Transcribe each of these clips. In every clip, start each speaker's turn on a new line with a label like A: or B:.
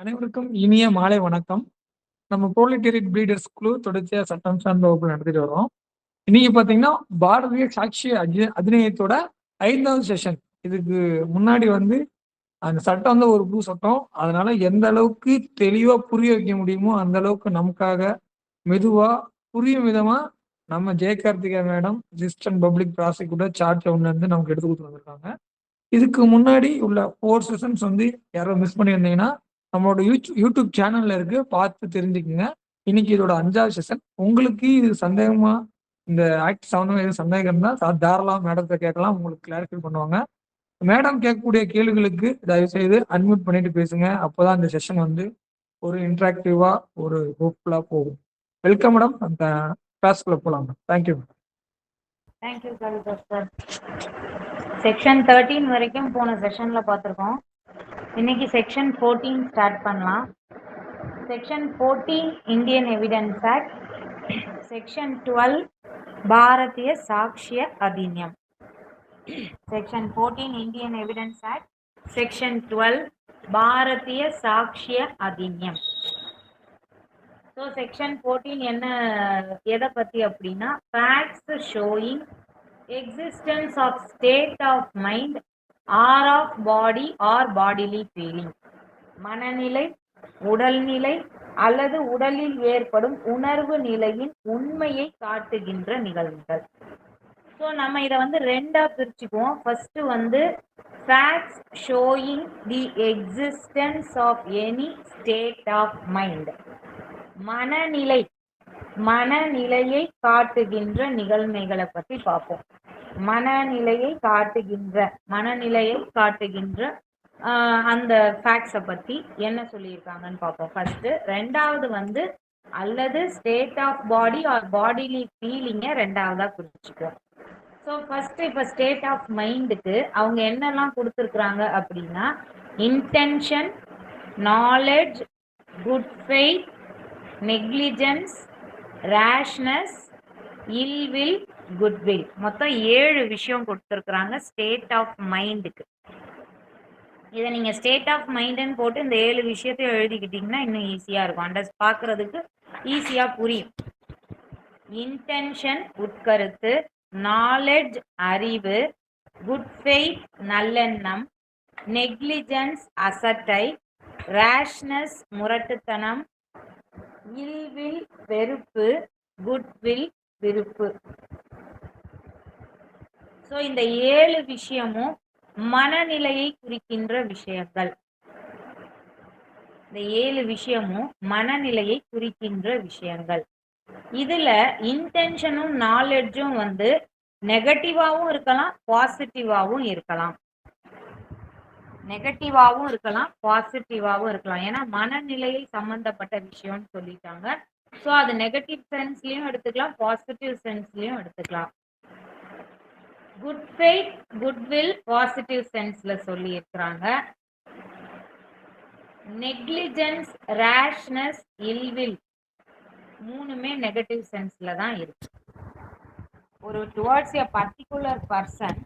A: அனைவருக்கும் இனிய மாலை வணக்கம். நம்ம ப்ரோலிட்டேரியட் பிரீடர்ஸ் குழு தொடர்ச்சியா சட்டம் சார்ந்த வகுப்பு நடத்திட்டு வரோம். இன்னைக்கு பாத்தீங்கன்னா பாரதிய சாட்சிய அதிநியத்தோட 5வது செஷன். இதுக்கு முன்னாடி அந்த சட்டம் ஒரு புது சட்டம். அதனால எந்த அளவுக்கு தெளிவா புரிய வைக்க முடியுமோ அந்த அளவுக்கு நமக்காக மெதுவா புரியும் விதமா நம்ம Jayakarthika madam assistant public prosecutor charge இருந்து நமக்கு எடுத்து கொடுத்து வந்திருக்காங்க. இதுக்கு முன்னாடி உள்ள 4 செஷன்ஸ் யாரோ மிஸ் பண்ணியிருந்தீங்கன்னா நம்மளோட யூடியூப் சேனல்ல இருக்கு, பார்த்து தெரிஞ்சுக்குங்க. இன்னைக்கு இதோட 5வது செஷன். உங்களுக்கு இது சந்தேகமா, இந்த ஆக்ட் சம்பந்தமா எதுவும் சந்தேகம் இருந்தா தாராளமா மேடத்தை கேட்கலாம், உங்களுக்கு கிளாரிஃபை பண்ணுவாங்க. மேடம் கேட்கக்கூடிய கேள்விகளுக்கு தயவு செய்து அன்மியூட் பண்ணிட்டு பேசுங்க. அப்போதான் இந்த செஷன் ஒரு இன்டராக்டிவா ஒரு ஹோப்ஃபுல்லா போகும். Welcome madam. அந்த கிளாஸ்க்குள்ள போலாம். தேங்க்யூ.
B: Thank you sir. செக்ஷன் 13 வரைக்கும் போன செஷன்ல பார்த்துருக்கோம். இன்னைக்கு செக்ஷன் 14 ஸ்டார்ட் பண்ணலாம். Section 14 Indian evidence act, section 12 Bharatiya Sakshya Adhiniyam. Section 14 Indian evidence act, section 12 Bharatiya Sakshya Adhiniyam. So section 14 எதை பற்றி அப்படின்னா, facts showing existence of state of mind or of body or bodily feeling, மனநிலை, உடல்நிலை அல்லது உடலில் ஏற்படும் உணர்வு நிலையின் உண்மையை காட்டுகின்ற நிகழ்வுகள். ஸோ நம்ம இதை ரெண்டா பிரிச்சுக்குவோம். First facts showing the existence of any state of mind, மனநிலையை காட்டுகின்ற நிகழ்மைகளை பற்றி பார்ப்போம். மனநிலையை காட்டுகின்ற அந்த ஃபேக்ட்ஸை பற்றி என்ன சொல்லியிருக்காங்கன்னு பார்ப்போம் ஃபர்ஸ்ட். ரெண்டாவது அல்லது state of body or bodily ஃபீலிங்கை ரெண்டாவதா குறிச்சுக்குவோம். ஸோ ஃபர்ஸ்ட் இப்போ ஸ்டேட் ஆஃப் மைண்டுக்கு அவங்க என்னெல்லாம் கொடுத்துருக்குறாங்க அப்படின்னா, intention, knowledge, good faith, negligence, rashness, ill will, goodwill, மொத்தம் 7 விஷயம் கொடுத்துருக்குறாங்க ஸ்டேட் ஆஃப் மைண்டுக்கு. இதை நீங்கள் ஸ்டேட் ஆஃப் மைண்டுன்னு போட்டு இந்த 7 விஷயத்தையும் எழுதிக்கிட்டிங்கன்னா இன்னும் ஈஸியாக இருக்கும், பார்க்குறதுக்கு ஈஸியாக புரியும். இன்டென்ஷன் உட்கருத்து, நாலேஜ் அறிவு, குட் ஃபெய்த் நல்லெண்ணம், நெக்லிஜென்ஸ் அசட்டை, ரேஷ்னஸ் முரட்டுத்தனம், இல்வில் வெறுப்பு, குட்வில் விருப்பு. ஸோ இந்த 7 விஷயமும் மனநிலையை குறிக்கின்ற விஷயங்கள். இந்த 7 விஷயமும் மனநிலையை குறிக்கின்ற விஷயங்கள். இதுல இன்டென்ஷனும் நாலேஜும் நெகட்டிவாவும் இருக்கலாம், பாசிட்டிவாவும் இருக்கலாம். பாசிட்டிவாவும் இருக்கலாம். ஏன்னா மனநிலையை சம்பந்தப்பட்ட விஷயம்னு சொல்லிட்டாங்க. ஸோ அது நெகட்டிவ் சென்ஸ்லயும் எடுத்துக்கலாம், பாசிட்டிவ் சென்ஸ்லயும் எடுத்துக்கலாம். குட் ஃபெய்த், குட்வில் பாசிட்டிவ் சென்ஸ்ல சொல்லி இருக்கிறாங்க. நெக்லிஜென்ஸ், ரேஷ்னஸ், இல்வில் மூணுமே நெகட்டிவ் சென்ஸ்ல தான் இருக்கு. ஒரு டுவர்ட்ஸ் எ பர்டிகுலர் பர்சன்,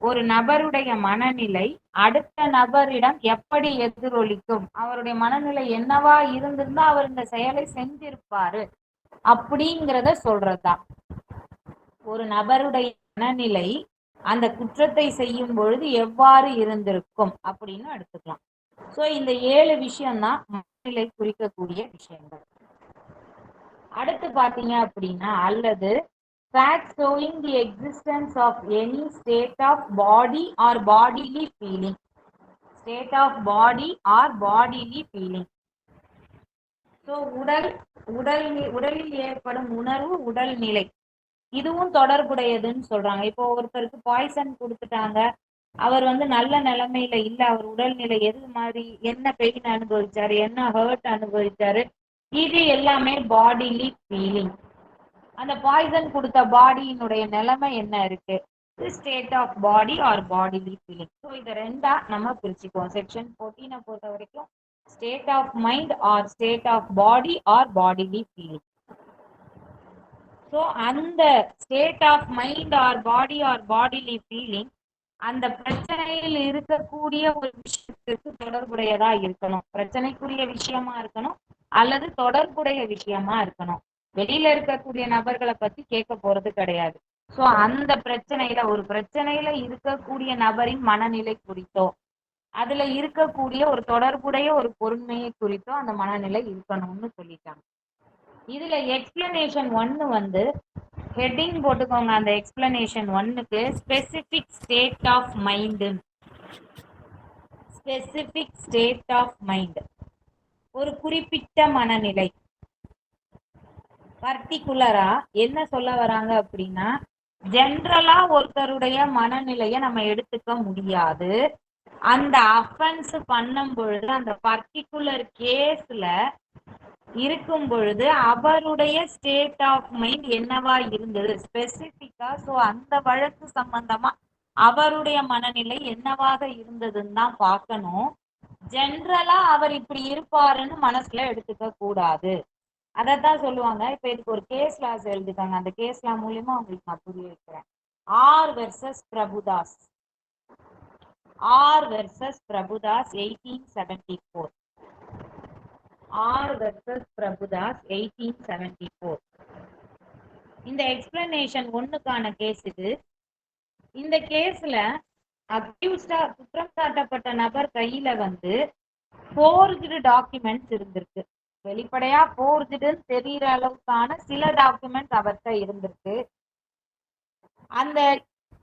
B: ஒரு நபருடைய மனநிலை அடுத்த நபரிடம் எப்படி எதிரொலிக்கும், அவருடைய மனநிலை என்னவா இருந்திருந்தா அவர் இந்த செயலை செஞ்சிருப்பாரு அப்படிங்கிறத சொல்றதுதான். ஒரு நபருடைய மனநிலை அந்த குற்றத்தை செய்யும் பொழுது எவ்வாறு இருந்திருக்கும் அப்படின்னு எடுத்துக்கலாம். ஸோ இந்த 7 விஷயம்தான் மனநிலை குறிக்கக்கூடிய விஷயங்கள். அடுத்து பாத்தீங்க அப்படின்னா, அல்லது facts showing the existence of any state of body or bodily feeling. State of body or bodily feeling. So உடலில் ஏற்படும் உணர்வு, உடல் நிலை, இதுவும் தொடர்புடையதுன்னு சொல்றாங்க. இப்போ ஒருத்தருக்கு பாய்சன் கொடுத்துட்டாங்க, அவர் நல்ல நிலைமையில இல்ல, அவர் உடல்நிலை எது மாதிரி, என்ன பெயின் அனுபவிச்சாரு, என்ன ஹர்ட் அனுபவிச்சாரு, இது எல்லாமே பாடிலி ஃபீலிங். அந்த பாய்சன் கொடுத்த பாடியினுடைய நிலைமை என்ன இருக்கு, state of body or bodily feeling. So இதை ரெண்டா நம்ம பிரிச்சுக்குவோம். செக்ஷன் 14 பொறுத்த வரைக்கும் state of mind or state of body or bodily feeling. So அந்த state of mind or bodily feeling அந்த பிரச்சனையில் இருக்கக்கூடிய ஒரு விஷயத்திற்கு தொடர்புடையதா இருக்கணும். பிரச்சனைக்குரிய விஷயமா இருக்கணும் அல்லது தொடர்புடைய விஷயமா இருக்கணும். வெளியில இருக்கக்கூடிய நபர்களை பத்தி கேட்க போறது கிடையாது. சோ அந்த பிரச்சனையில ஒரு பிரச்சனையில இருக்கக்கூடிய நபரின் மனநிலை குறித்தோ அதுல இருக்கக்கூடிய ஒரு தொடர்புடைய ஒரு பொருண்மையை குறித்தோ அந்த மனநிலை இருக்கணும்னு சொல்லிட்டாங்க. இதுல எக்ஸ்பிளனேஷன் 1 வந்து ஹெட்டிங் போட்டுக்கோங்க. அந்த எக்ஸ்பிளனேஷன் 1க்கு specific state of mind. Specific state of mind ஒரு குறிப்பிட்ட மனநிலை. பர்டிகுலரா என்ன சொல்ல வராங்க அப்படின்னா, ஜென்ரலா ஒருத்தருடைய மனநிலையை நம்ம எடுத்துக்க முடியாது. அந்த அஃபென்ஸ் பண்ணும் பொழுது அந்த பர்டிகுலர் கேஸ்ல இருக்கும் பொழுது அவருடைய ஸ்டேட் ஆஃப் மைண்ட் என்னவா இருந்தது ஸ்பெசிபிக்கா. சோ அந்த வழக்கு சம்பந்தமா அவருடைய மனநிலை என்னவாக இருந்ததுன்னு தான் பார்க்கணும். ஜென்ரலா அவர் இப்படி இருப்பாருன்னு மனசுல எடுத்துக்க கூடாது. அதத்தான் சொல்லுவாங்க. இப்ப இதுக்கு ஒரு கேஸ் லாஸ் எழுதிட்டாங்க. அந்த கேஸ் லா மூலியமா உங்களுக்கு நான் புரிய வைக்கிறேன். R versus Prabhudas. R versus Prabhudas 1874. R versus Prabhudas 1874. இந்த எக்ஸ்பிளனேஷன் 1க்கான கேஸ் இது. இந்த கேஸ்ல அக்யூஸ்டா குற்றம் சாட்டப்பட்ட நபர் கையில வந்து ஃபோர்ஜ்டு டாக்குமெண்ட்ஸ் இருந்திருக்கு. வெளிப்படையா ஃபோர்ஜ்டுன்னு தெரியற அளவுக்கான சில டாக்குமெண்ட் அவர்கிட்ட இருந்திருக்கு. அந்த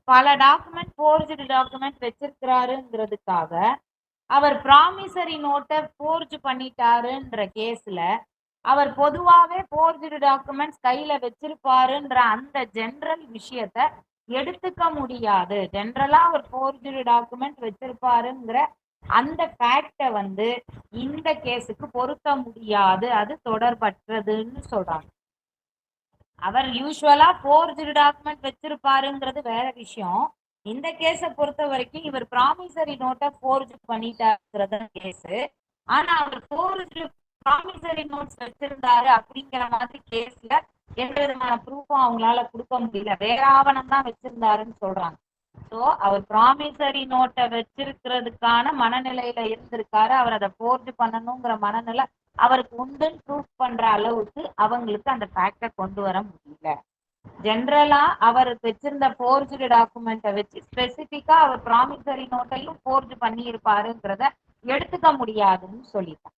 B: பல டாக்குமெண்ட் ஃபோர்ஜ்டு டாக்குமெண்ட் வச்சிருக்கிறாருங்கிறதுக்காக அவர் ப்ராமிசரி நோட்டை ஃபோர்ஜ் பண்ணிட்டாருன்ற கேஸ்ல அவர் பொதுவாவே ஃபோர்ஜ்டு டாக்குமெண்ட்ஸ் கையில வச்சிருப்பாருன்ற அந்த ஜெனரல் விஷயத்த எடுத்துக்க முடியாது. ஜெனரலா அவர் ஃபோர்ஜ்டு டாக்குமெண்ட் வச்சிருப்பாருங்கிற அந்த ஃபேக்ட வந்து இந்த கேஸுக்கு பொருத்த முடியாது. அது தொடர்பற்றதுன்னு சொல்றாங்க. அவர் யூஸ்வலா ஃபோர்ஜ்டு டாக்குமெண்ட் வச்சிருப்பாருங்கிறது வேற விஷயம். இந்த கேஸை பொறுத்த வரைக்கும் இவர் ப்ராமிசரி நோட்டை ஃபோர்ஜ் பண்ணிட்டாருங்கிறது கேஸ். ஆனா அவர் ஃபோர்ஜ்டு ப்ராமிசரி நோட்ஸ் வச்சிருந்தாரு அப்படிங்கிற மாதிரி கேஸ்ல எந்த விதமான ப்ரூஃபும் அவங்களால கொடுக்க முடியல. வேற ஆவணம் தான் வச்சிருந்தாருன்னு சொல்றாங்க. சோ அவர் ப்ராமிசரி நோட்டை வச்சிருக்கிறதுக்கான மனநிலையில இருந்திருக்காரு. அவர் அதை ஃபோர்ஜ் பண்ணணுங்கிற மனநிலை அவருக்கு உண்டுன்னு ப்ரூஃப் பண்ற அளவுக்கு அவங்களுக்கு அந்த ஃபேக்டை கொண்டு வர முடியல. ஜென்ரலா அவர் வச்சிருந்த ஃபோர்ஜ்டு டாக்குமெண்ட்டை வச்சு ஸ்பெசிபிக்கா அவர் ப்ராமிசரி நோட்டையும் ஃபோர்ஜ் பண்ணி இருப்பாருங்கிறத எடுத்துக்க முடியாதுன்னு சொல்லிட்டாங்க.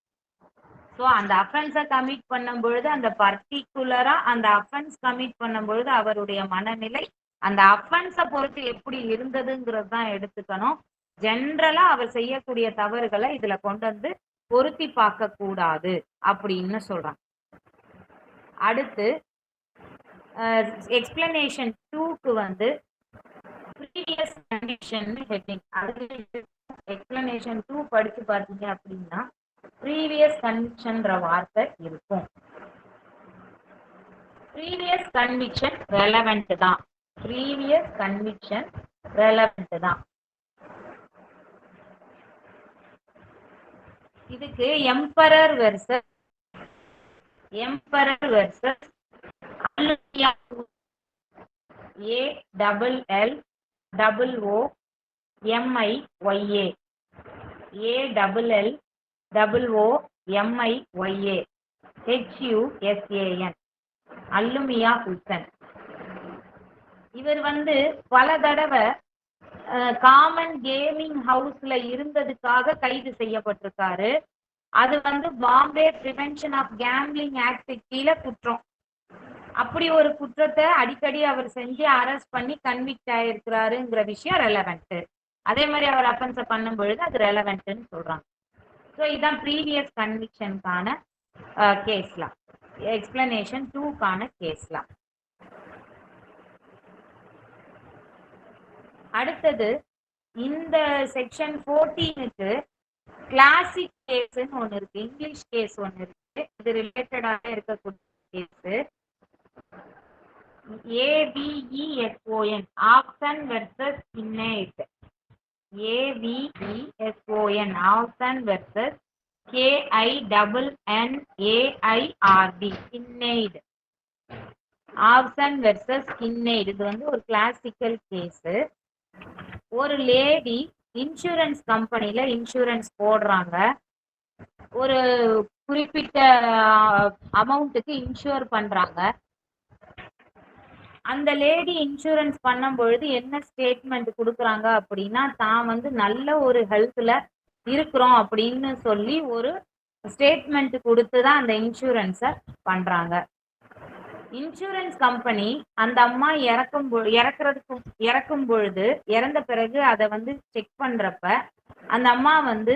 B: ஸோ அந்த அஃபென்ஸை கமிட் பண்ணும் பொழுது அந்த பர்டிகுலரா அந்த அஃபென்ஸ் கமிட் பண்ணும் பொழுது அவருடைய மனநிலை அந்த அஃபென்ஸை பொறுத்து எப்படி இருந்ததுங்கிறது தான் எடுத்துக்கணும். ஜென்ரலா அவர் செய்யக்கூடிய தவறுகளை இதுல கொண்டு வந்து பொருத்தி பார்க்க கூடாது அப்படின்னு சொல்றாங்க. அடுத்து எக்ஸ்பிளனேஷன் 2க்கு வந்து ப்ரீவியஸ் கண்டிஷன் ஹெட்டிங். அது எக்ஸ்பிளனேஷன் 2 படிச்சு பார்த்தீங்க அப்படின்னா ப்ரீவியஸ் கன்விக்ஷன்ற வார்த்தை இருக்கும். ப்ரீவியஸ் கன்விக்ஷன் ரெலவெண்ட் தான். ப்ரீவியஸ் கன்விக்ஷன் ரெலவெண்ட் தான். இதுக்கு எம்பரர் வெர்சஸ் HUSAN அல்லுமியா ஹுசன். இவர் வந்து பல தடவை காமன் கேமிங் ஹவுஸ்ல இருந்ததுக்காக கைது செய்யப்பட்டிருக்காரு. அது வந்து Bombay prevention of gambling act கீழே குற்றம். அப்படி ஒரு குற்றத்தை அடிக்கடி அவர் செஞ்சு அரெஸ்ட் பண்ணி கன்விக்ட் ஆயிருக்கிறாருங்கிற விஷயம் ரெலவெண்ட். அதே மாதிரி அவர் அஃபென்ஸை பண்ணும் பொழுது அது ரெலவெண்ட்னு சொல்றாங்க. ஸோ இதுதான் ப்ரீவியஸ் கன்விக்ஷனுக்கான கேஸ்லாம். எக்ஸ்பிளனேஷன் 2க்கான கேஸ்லாம். அடுத்தது இந்த செக்ஷன் 14க்கு கிளாசிக் கேஸ்ன்னு ஒன்று இருக்கு. இங்கிலீஷ் கேஸ் ஒன்று இருக்கு. இது ரிலேட்டடாக இருக்கக்கூடிய case AVESON option versus கின்னேட். AVESON option versus KINNAIRD கின்னேட். Option versus கின்னேட் இது வந்து ஒரு கிளாசிக்கல் கேஸ். ஒரு லேடி இன்சூரன்ஸ் கம்பெனில இன்சூரன்ஸ் போடுறாங்க. ஒரு குறிப்பிட்ட அமௌண்ட்டுக்கு இன்சூர் பண்றாங்க. அந்த லேடி இன்சூரன்ஸ் பண்ணும் பொழுது என்ன ஸ்டேட்மெண்ட் கொடுக்குறாங்க அப்படின்னா, தான் வந்து நல்ல ஒரு ஹெல்த்ல இருக்கிறோம் அப்படின்னு சொல்லி ஒரு ஸ்டேட்மெண்ட் கொடுத்து தான் அந்த இன்சூரன்ஸை பண்றாங்க. இன்சூரன்ஸ் கம்பெனி அந்த அம்மா இறக்கும் பொழுது இறந்த பிறகு அதை வந்து செக் பண்றப்ப அந்த அம்மா வந்து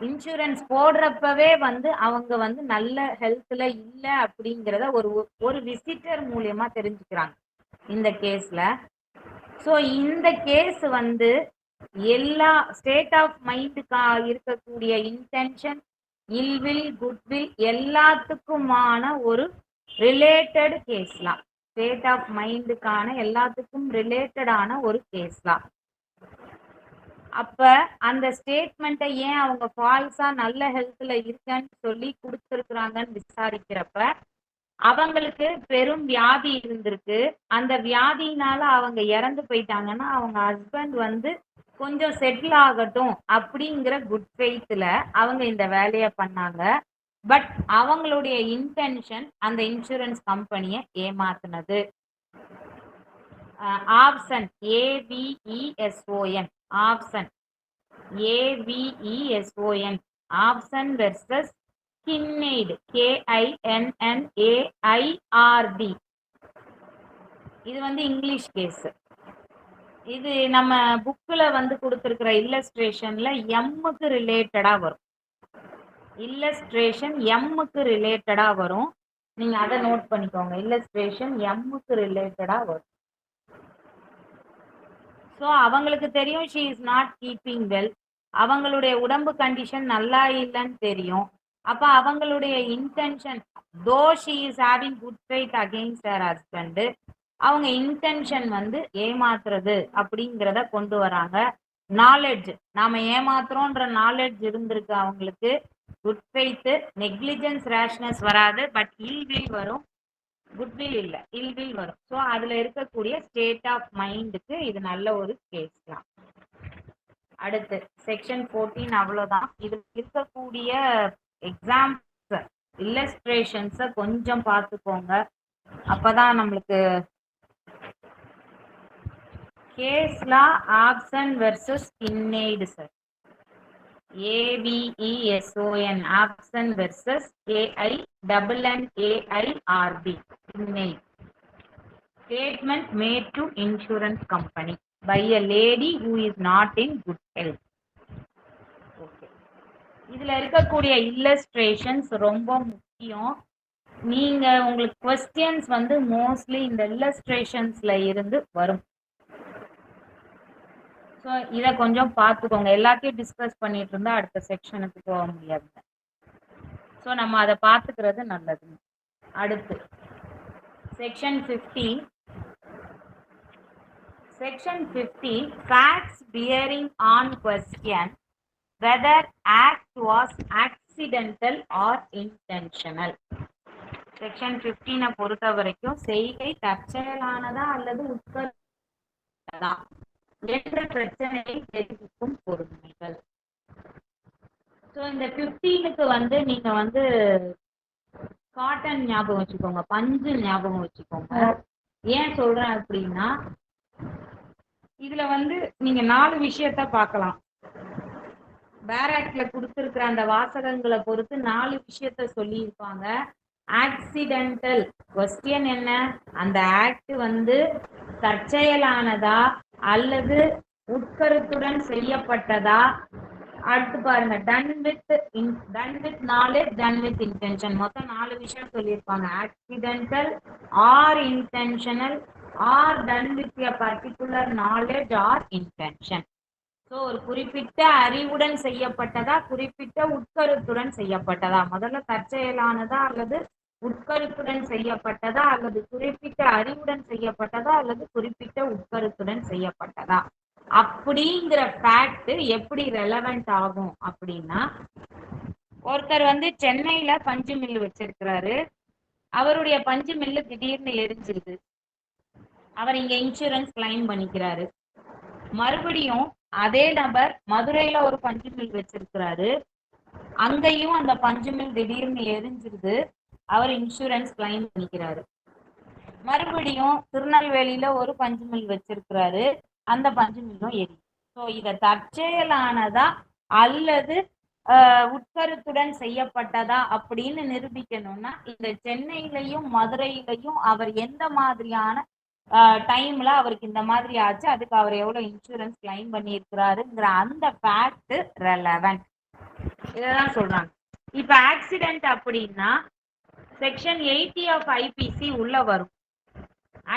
B: இன்சூரன்ஸ் போடுறப்பவே வந்து அவங்க வந்து நல்ல ஹெல்த்ல இல்ல அப்படிங்கிறத ஒரு விசிட்டர் மூலியமா தெரிஞ்சுக்கிறாங்க இந்த கேஸ்ல. ஸோ இந்த கேஸ் வந்து எல்லா ஸ்டேட் ஆஃப் மைண்டுக்கா இருக்கக்கூடிய இன்டென்ஷன், இல்வில், குட்வில் எல்லாத்துக்குமான ஒரு ரிலேட்டட் கேஸ்லாம். ஸ்டேட் ஆஃப் மைண்டுக்கான எல்லாத்துக்கும் ரிலேட்டடான ஒரு கேஸ்லாம். அப்ப அந்த ஸ்டேட்மெண்ட்டை ஏன் அவங்க ஃபால்ஸா நல்ல ஹெல்த்ல இருக்கேன்னு சொல்லி கொடுத்துருக்குறாங்கன்னு விசாரிக்கிறப்ப அவங்களுக்கு பெரும் வியாதி இருந்திருக்கு. அந்த வியாதியினால அவங்க இறந்து போயிட்டாங்கன்னா அவங்க ஹஸ்பண்ட் வந்து கொஞ்சம் செட்டில் ஆகட்டும் அப்படிங்கிற குட் ஃபெய்த்ல அவங்க இந்த வேலையை பண்ணாங்க. பட் அவங்களுடைய இன்டென்ஷன் அந்த இன்சூரன்ஸ் கம்பெனியை ஏமாத்துனது. Option AVESON, option AVESON, option versus கின்னெய்டு KINNAIRD. இது வந்து இங்கிலீஷ் கேஸ். இது நம்ம புக்ல வந்து கொடுத்துருக்கிற இல்லஸ்ட்ரேஷன்ல எம்முக்கு ரிலேட்டடா வரும். இல்லஸ்ட்ரேஷன் எம்முக்கு ரிலேட்டடா வரும். நீங்க அதை நோட் பண்ணிக்கோங்க. இல்லஸ்ட்ரேஷன் எம்முக்கு ரிலேட்டடா வரும். ஸோ அவங்களுக்கு தெரியும் she is not keeping well, அவங்களுடைய உடம்பு கண்டிஷன் நல்லா இல்லைன்னு தெரியும். அப்ப அவங்களுடைய இன்டென்ஷன், தோ she is having good faith against her husband, அவங்க இன்டென்ஷன் வந்து ஏமாத்துறது அப்படிங்கிறத கொண்டு வராங்க. நாலேஜ், நாம ஏமாத்துறோன்ற நாலேஜ் இருந்திருக்கு அவங்களுக்கு. குட் ஃபெய்த், நெக்லிஜென்ஸ், ரேஷ்னஸ் வராது. பட் இல்வில் வரும், குட்வில் இல்ல, இல்வில் வரும். ஸோ அதுல இருக்கக்கூடிய ஸ்டேட் ஆஃப் மைண்டுக்கு இது நல்ல ஒரு கேஸ் தான். அடுத்து செக்ஷன் 14 அவ்வளவுதான். இதுல இருக்கக்கூடிய எக்ஸாம்பிள்ஸ், இல்லஸ்ட்ரேஷன்ஸை கொஞ்சம் பார்த்துக்கோங்க. அப்பதான் நம்மளுக்கு கேஸ்லா option versus கின்னெய்டு sir. AVESON, option versus KINNAIRD, கின்னெய்டு. Statement made to insurance company by a lady who is not in good health. Okay. இதுல இருக்கக்கூடிய இல்லஸ்ட்ரேஷன்ஸ் ரொம்ப முக்கியம். நீங்க உங்களுக்கு क्वेश्चंस வந்து மோஸ்ட்லி இந்த இல்லஸ்ட்ரேஷன்ஸ்ல இருந்து வரும். ஸோ இதை கொஞ்சம் பார்த்துக்கோங்க. எல்லாத்தையும் டிஸ்கஸ் பண்ணிட்டு இருந்தா அடுத்த செக்ஷனுக்கு போக முடியாது. ஸோ நம்ம அதை பார்த்துக்கிறது நல்லது. அடுத்து section 15. Section 15, facts bearing on question whether act was accidental or intentional. Section 15 பொறுத்த வரைக்கும் செய்கை தற்செயலானதா அல்லது உட்கருத்தா என்ற பிரச்சனையை தெரிவிக்கும் பொறுமைகள். ஸோ இந்த 15க்கு வந்து நீங்க வந்து காட்டன் ஞாபகம் வச்சுக்கோங்க, பஞ்சு ஞாபகம் வச்சுக்கோங்க. ஏன் சொல்றேன் அப்படின்னா இதுல வந்து நீங்க 4 விஷயத்த பார்க்கலாம். பேராக்ட்ல கொடுத்திருக்கிற அந்த வாசகங்களை பொறுத்து 4 விஷயத்த சொல்லியிருப்பாங்க. ஆக்சிடென்டல் கொஸ்டின் என்ன, அந்த ஆக்ட் வந்து தற்செயலானதா அல்லது உட்கருத்துடன் செய்யப்பட்டதா. அடுத்து பாருங்க, done with knowledge, done with intention. மொத்தம் 4 விஷயம் சொல்லியிருப்பாங்க. Accidental or intentional or done with a particular knowledge or intention. So ஒரு குறிப்பிட்ட அறிவுடன் செய்யப்பட்டதா, குறிப்பிட்ட உட்கருத்துடன் செய்யப்பட்டதா. முதல்ல தற்செயலானதா அல்லது உட்கருத்துடன் செய்யப்பட்டதா, அல்லது குறிப்பிட்ட அறிவுடன் செய்யப்பட்டதா, அல்லது குறிப்பிட்ட உட்கருத்துடன் செய்யப்பட்டதா. அப்படிங்கிற ஃபேக்ட் எப்படி ரெலவெண்ட் ஆகும் அப்படின்னா, ஒருத்தர் வந்து சென்னையில பஞ்சு மில்லு வச்சிருக்கிறாரு. அவருடைய பஞ்சு மில்லு திடீர்னு எரிஞ்சிருது. அவர் இங்க இன்சூரன்ஸ் கிளைம் பண்ணிக்கிறாரு. மறுபடியும் அதே நபர் மதுரையில ஒரு பஞ்சு மில் வச்சிருக்கிறாரு. அங்கேயும் அந்த பஞ்சு மில் திடீர்னு எரிஞ்சிருது. அவர் இன்சூரன்ஸ் கிளைம் பண்ணிக்கிறாரு. மறுபடியும் திருநெல்வேலியில ஒரு பஞ்சு மில் வச்சிருக்கிறாரு. அந்த பஞ்சு மில்லும் எரியும். ஸோ இத தற்செயலானதா அல்லது உட்கருத்துடன் செய்யப்பட்டதா அப்படின்னு நிரூபிக்கணும்னா இந்த சென்னையிலையும் மதுரையிலையும் அவர் எந்த மாதிரியான டைம்ல அவருக்கு இந்த மாதிரி ஆச்சு, அதுக்கு அவர் எவ்வளவு இன்சூரன்ஸ் கிளைம் பண்ணியிருக்கிறாருங்கிற அந்த ஃபேக்ட் ரெலவென்ட். இததான் சொல்றாங்க. இப்ப ஆக்சிடென்ட் அப்படின்னா செக்ஷன் 80 ஆஃப் ஐபிசி உள்ள வரும்.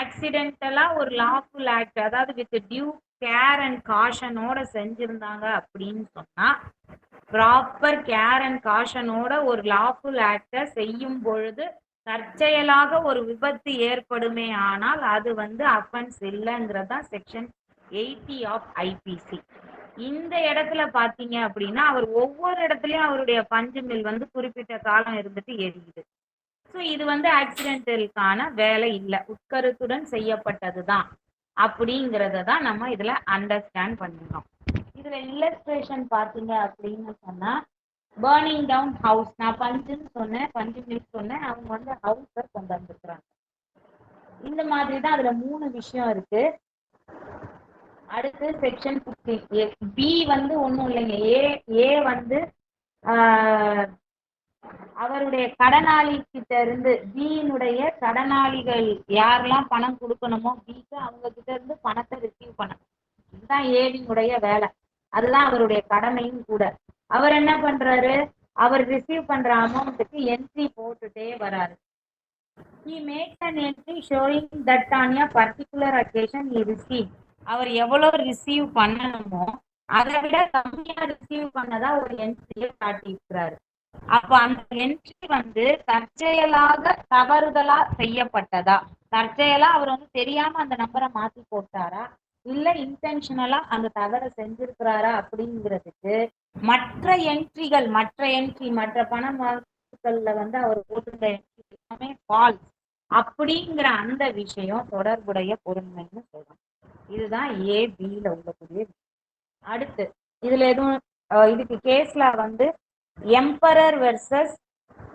B: ஆக்சிடென்டலா ஒரு லாஃபுல் ஆக்ட், அதாவது வித் டியூ கேர் அண்ட் காஷனோட செஞ்சிருந்தாங்க அப்படின்னு சொன்னா, ப்ராப்பர் கேர் அண்ட் காஷனோட ஒரு லாஃபுல் ஆக்ட செய்யும் பொழுது தற்செயலாக ஒரு விபத்து ஏற்படுமே ஆனால் அது அஃபென்ஸ் இல்லைங்கிறதா செக்ஷன் 80 ஆஃப் ஐபிசி. இந்த இடத்துல பாத்தீங்க அப்படின்னா அவர் ஒவ்வொரு இடத்துலயும் அவருடைய பஞ்சு மில் குறிப்பிட்ட காலம் இருந்துட்டு எரியுது. ஸோ இது ஆக்சிடென்டலுக்கான வேலை இல்லை, உட்கருத்துடன் செய்யப்பட்டதுதான் அப்படிங்கிறத தான் நம்ம இதுல அண்டர்ஸ்டாண்ட் பண்ணிடணும். இதுல இல்லஸ்ட்ரேஷன் பாத்தீங்க அப்படின்னு சொன்னா, பர்னிங் டவுன் ஹவுஸ், நான் பஞ்சுன்னு சொன்னேன், பஞ்சு மில் சொன்னேன், அவங்க ஹவுஸை கொண்டு வந்திருக்கிறாங்க. இந்த மாதிரி தான் அதுல 3 விஷயம் இருக்கு. அடுத்து செக்ஷன் 15 பி ஒண்ணும் இல்லைங்க. ஏ அவருடைய கடனாளி கிட்ட இருந்து, பியினுடைய கடனாளிகள் யாரெல்லாம் பணம் கொடுக்கணுமோ பிக்கு, அவங்க கிட்ட இருந்து பணத்தை ரிசீவ் பண்ணணும். இதுதான் ஏவினுடைய வேலை, அதுதான் அவருடைய கடமையும் கூட. அவர் என்ன பண்றாரு, அவர் ரிசீவ் பண்ற அமௌண்ட்டுக்கு என்ட்ரி போட்டுட்டே வராரு. He makes an entry showing that on a particular occasion he received. அவர் எவ்வளவு ரிசீவ் பண்ணணுமோ அதை விட கம்மியா ரிசீவ் பண்ணதா ஒரு என்ட்ரியை காட்டியிருக்கிறாரு. அப்ப அந்த என்ட்ரி தற்செயலாக தவறுதலா செய்யப்பட்டதா, தற்செயலா அவர் தெரியாம அந்த நம்பரை மாத்தி போட்டாரா, இல்ல இன்டென்ஷனலா அந்த தவறை செஞ்சிருக்கிறாரா அப்படிங்கிறதுக்கு மற்ற என்ட்ரிகள், மற்ற பண மாற்றுகள்ல அவர் போட்டிருந்த என்ட்ரி எல்லாமே ஃபால்ஸ் அப்படிங்கிற அந்த விஷயம் தொடர்புடைய பொருண்மைன்னு சொல்றோம். இதுதான் ஏபியில உள்ளக்கூடிய. அடுத்து இதுல எதுவும் இதுக்கு கேஸ்ல emperor versus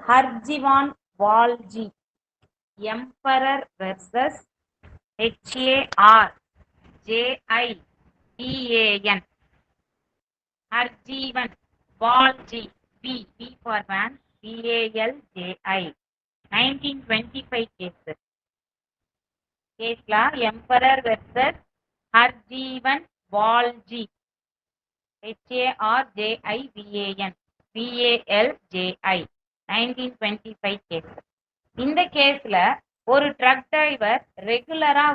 B: Harjivan Valji, emperor versus HARJIVAN, Harjivan Valji, B for van, VALJI, 1925 கேஸ்ல emperor versus Harjivan Valji, HARJIVAN VALJI, 1925 case. இந்த கேஸ்ல ஒரு ட்ரக் டிரைவர் ரெகுலரா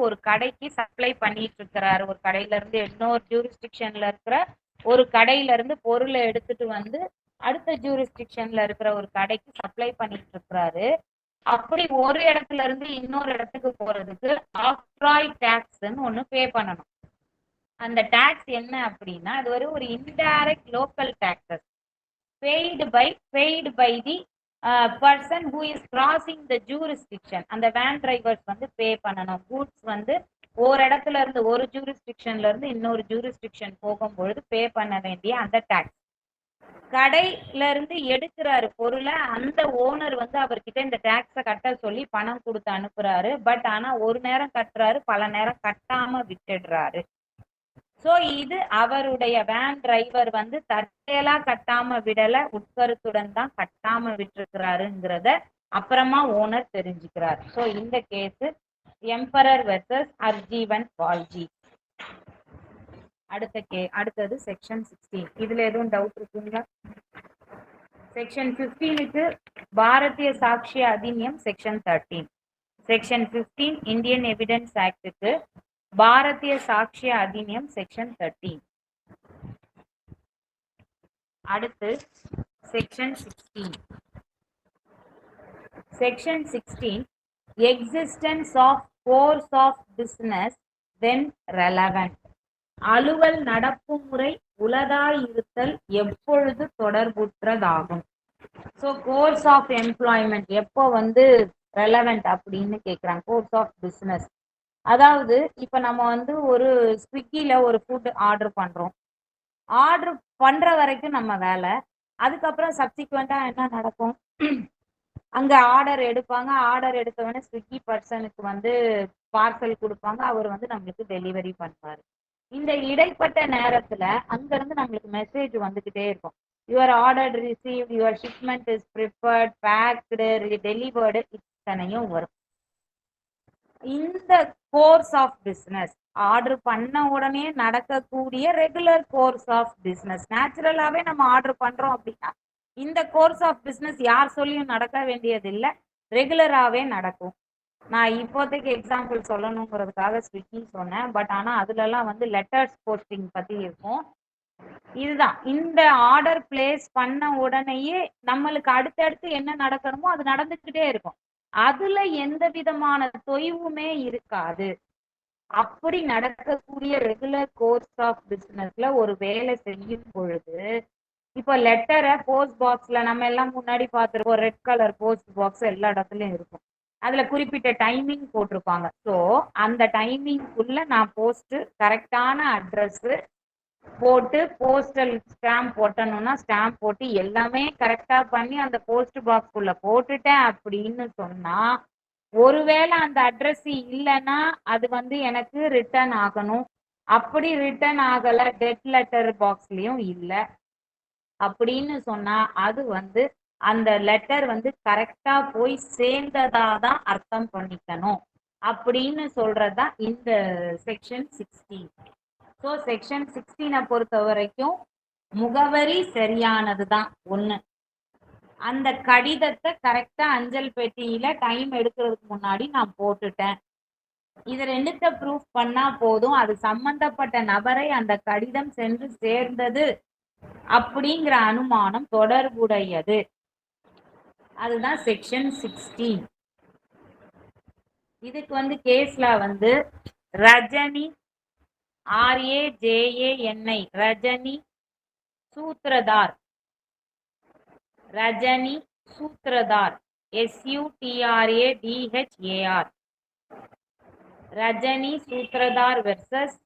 B: ஒரு கடைக்கு சப்ளை பண்ணிட்டு இருக்கிறாரு. ஒரு கடையில இருந்து இன்னொரு ஜூரிஸ்டிக்ஷன்ல இருக்கிற ஒரு கடையில இருந்து பொருளை எடுத்துட்டு அடுத்த ஜூரிஸ்டிக்ஷன்ல இருக்கிற ஒரு கடைக்கு சப்ளை பண்ணிட்டு இருக்கிறாரு. அப்படி ஒரு இடத்துல இருந்து இன்னொரு இடத்துக்கு போறதுக்கு ஆக்ட்ராய் டாக்ஸ்ன்னு ஒண்ணு பே பண்ணணும். அந்த டாக்ஸ் என்ன அப்படின்னா, அது ஒரு indirect local taxes paid by the person who is crossing the jurisdiction. அந்த வேன் டிரைவர்ஸ் பே பண்ணணும். கூட்ஸ் ஒரு இடத்துல இருந்து, ஒரு ஜூரிஸ்டிக்ஷன்ல இருந்து இன்னொரு ஜூரிஸ்டிக்ஷன் போகும்பொழுது பே பண்ண வேண்டிய அந்த டாக்ஸ். கடையில இருந்து எடுக்கிறாரு பொருளை, அந்த ஓனர் அவர்கிட்ட இந்த டாக்ஸை கட்ட சொல்லி பணம் கொடுத்து அனுப்புறாரு. பட் ஆனா ஒரு நேரம் கட்டுறாரு, பல நேரம் கட்டாம விட்டுடுறாரு. சோ இது அவருடைய வேன் டிரைவர் தற்செயலா கட்டாம விடல, உட்கருத்துடன் தான் கட்டாம விட்டுருக்கிறாருங்கிறத அப்புறமா ஓனர் தெரிஞ்சுக்கிறார். சோ இந்த கேஸ் எம்பரர் வெர்சஸ் ஹர்ஜீவன் வால்ஜி. அடுத்தது செக்ஷன் 16. இதுல எதுவும் டவுட் இருக்குங்களா? செக்ஷன் 15க்கு Bharatiya Sakshya Adhiniyam section 13. Section 15 Indian Evidence ஆக்டுக்கு பாரதிய சாட்சிய அதிநியம் செக்ஷன் 13. அடுத்து section 16. Section 16 existence of course of business when relevant. அலுவல் நடப்பு முறை உளதாயிருத்தல் எப்பொழுது தொடர்புற்றதாகும். ஸோ கோர்ஸ் ஆஃப் எம்ப்ளாய்மெண்ட் எப்போ ரெலவெண்ட் அப்படின்னு கேட்குறாங்க. கோர்ஸ் ஆஃப் பிசினஸ் அதாவது இப்ப நம்ம வந்து ஒரு ஸ்விக்கில ஒரு ஃபுட் ஆர்டர் பண்றோம். ஆர்டர் பண்ற வரைக்கும் நம்ம வேலை. அதுக்கப்புறம் சப்சிக்வெண்டா என்ன நடக்கும்? அங்க ஆர்டர் எடுப்பாங்க. ஆர்டர் எடுத்தவொடனே ஸ்விக்கி பர்சனுக்கு வந்து பார்சல் கொடுப்பாங்க. அவர் வந்து நம்மளுக்கு டெலிவரி பண்ணுவாரு. இந்த இடைப்பட்ட நேரத்துல அங்க இருந்து நம்மளுக்கு மெசேஜ் வந்துகிட்டே இருக்கும். Your order receive, your shipment is prepared, packed, delivered, இத்தனையும் வரும். இந்த கோர்ஸ் ஆஃப் பிசினஸ் ஆர்டர் பண்ண உடனே நடக்கக்கூடிய ரெகுலர் கோர்ஸ் ஆஃப் பிசினஸ். நேச்சுரலாவே நம்ம ஆர்டர் பண்றோம் அப்படின்னா இந்த கோர்ஸ் ஆஃப் பிசினஸ் யார் சொல்லியும் நடக்க வேண்டியது இல்லை, ரெகுலராகவே நடக்கும். நான் இப்போதைக்கு எக்ஸாம்பிள் சொல்லணுங்கிறதுக்காக ஸ்விக்கி சொன்னேன். பட் ஆனா அதுல எல்லாம் வந்து லெட்டர்ஸ் போஸ்டிங் பத்தி இருக்கும். இதுதான், இந்த ஆர்டர் பிளேஸ் பண்ண உடனேயே நம்மளுக்கு அடுத்தடுத்து என்ன நடக்கணுமோ அது நடந்துகிட்டே இருக்கும். அதுல எந்த விதமான தொய்வுமே இருக்காது. அப்படி நடக்கக்கூடிய ரெகுலர் கோர்ஸ் ஆஃப் பிசினஸ்ல ஒரு வேலை செய்யும் பொழுது, இப்போ லெட்டரை போஸ்ட் பாக்ஸ்ல நம்ம எல்லாம் முன்னாடி பார்த்துருக்கோம். ரெட் கலர் போஸ்ட் பாக்ஸ் எல்லா இடத்துலயும் இருக்கும். அதுல குறிப்பிட்ட டைமிங் போட்டிருப்பாங்க. ஸோ அந்த டைமிங்குள்ள நான் போஸ்ட் கரெக்டான அட்ரஸ் போட்டு போஸ்டல் ஸ்டாம்ப் போட்டணும்னா ஸ்டாம்ப் போட்டு எல்லாமே கரெக்டா பண்ணி அந்த போஸ்ட் பாக்ஸ்குள்ள போட்டுட்டேன் அப்படின்னு சொன்னா, ஒருவேளை அந்த அட்ரஸ் இல்லைன்னா அது வந்து எனக்கு ரிட்டர்ன் ஆகணும். அப்படி ரிட்டர்ன் ஆகல, டெட் லெட்டர் பாக்ஸ்லயும் இல்லை அப்படின்னு சொன்னா அது வந்து அந்த லெட்டர் வந்து கரெக்டா போய் சேர்ந்ததாதான் அர்த்தம் பண்ணிக்கணும் அப்படின்னு சொல்றதுதான் இந்த செக்ஷன் 16. ஸோ செக்ஷன் 16 பொறுத்த வரைக்கும் முகவரி சரியானதுதான் ஒண்ணு. அந்த கடிதத்தை கரெக்டா அஞ்சல் பெட்டியில டைம் எடுக்கிறதுக்கு முன்னாடி நான் போட்டுட்டேன். இது ரெண்டுத்த ப்ரூஃப் பண்ணா போதும், அது சம்பந்தப்பட்ட நபரை அந்த கடிதம் சென்று சேர்ந்தது அப்படிங்கிற அனுமானம் தொடர்புடையது. அதுதான் செக்ஷன் 16. இதுக்கு வந்து கேஸ்ல வந்து Rajani RAJANI Rajani Sutradhar, Rajani Sutradhar SUTRADHAR, Rajani Sutradhar versus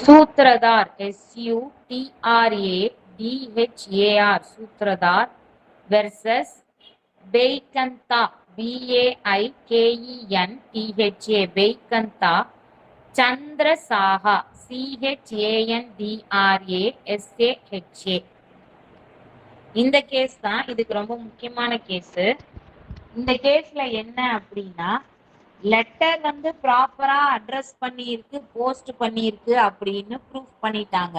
B: Sutradhar SUTRADHAR Sutradhar versus Baikuntha BAIKENTHA Baikuntha Chandrasaha CHANDRASAHA. இந்த கேஸ் தான் இதுக்கு ரொம்ப முக்கியமான கேஸ். இந்த கேஸ்ல என்ன அப்படின்னா, லெட்டர் வந்து ப்ராப்பரா அட்ரஸ் பண்ணியிருக்கு, போஸ்ட் பண்ணியிருக்கு அப்படின்னு ப்ரூஃப் பண்ணிட்டாங்க.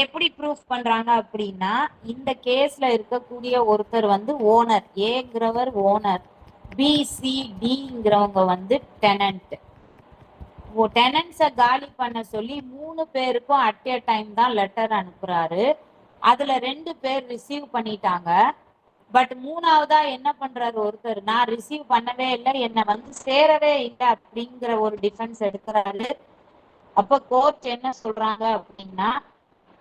B: எப்படி ப்ரூஃப் பண்றாங்க அப்படின்னா, இந்த கேஸ்ல இருக்கக்கூடிய ஒருத்தர் வந்து ஓனர், ஏங்கிறவர் ஓனர், BCDங்கிறவங்க வந்து டெனன்ட். டெனன்ஸை காலி பண்ண சொல்லி 3 பேருக்கும் அட் எ டைம் தான் லெட்டர் அனுப்புறாரு. அதுல 2 பேர் ரிசீவ் பண்ணிட்டாங்க. பட் 3ஆவதா என்ன பண்றாரு ஒருத்தர், நான் ரிசீவ் பண்ணவே இல்லை, என்னை வந்து சேரவே இல்லை அப்படிங்கிற ஒரு டிஃபென்ஸ் எடுக்கிறாரு. அப்ப கோர்ட் என்ன சொல்றாங்க அப்படின்னா,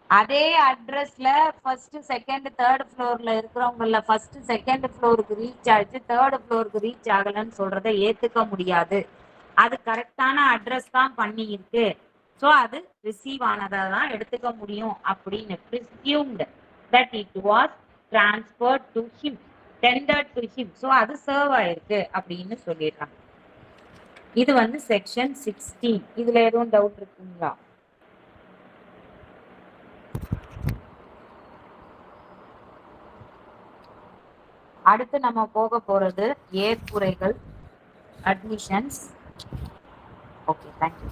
B: அதே அட்ரஸ்ல ஃபர்ஸ்ட் செகண்ட் தேர்ட் ஃப்ளோர்ல இருக்கிறவங்கள ஃபர்ஸ்ட் செகண்ட் ஃப்ளோருக்கு ரீச் ஆயிடுச்சு, தேர்ட் ஃப்ளோருக்கு ரீச் ஆகலன்னு சொல்றதை ஏத்துக்க முடியாது. அது கரெக்டான அட்ரஸ் தான் பண்ணி இருக்கு. ஸோ அது ரிசீவ் ஆனதை தான் எடுத்துக்க முடியும் அப்படின்னு presumed that it was transferred to him, tendered to him. So அது சர்வ் ஆயிருக்கு அப்படின்னு சொல்லிடுறாங்க. இது வந்து செக்ஷன் 16. இதுல எதுவும் டவுட் இருக்குங்களா? அடுத்து நம்ம போக போறது ஏற்புரைகள், அட்மிஷன்ஸ். Okay, thank you.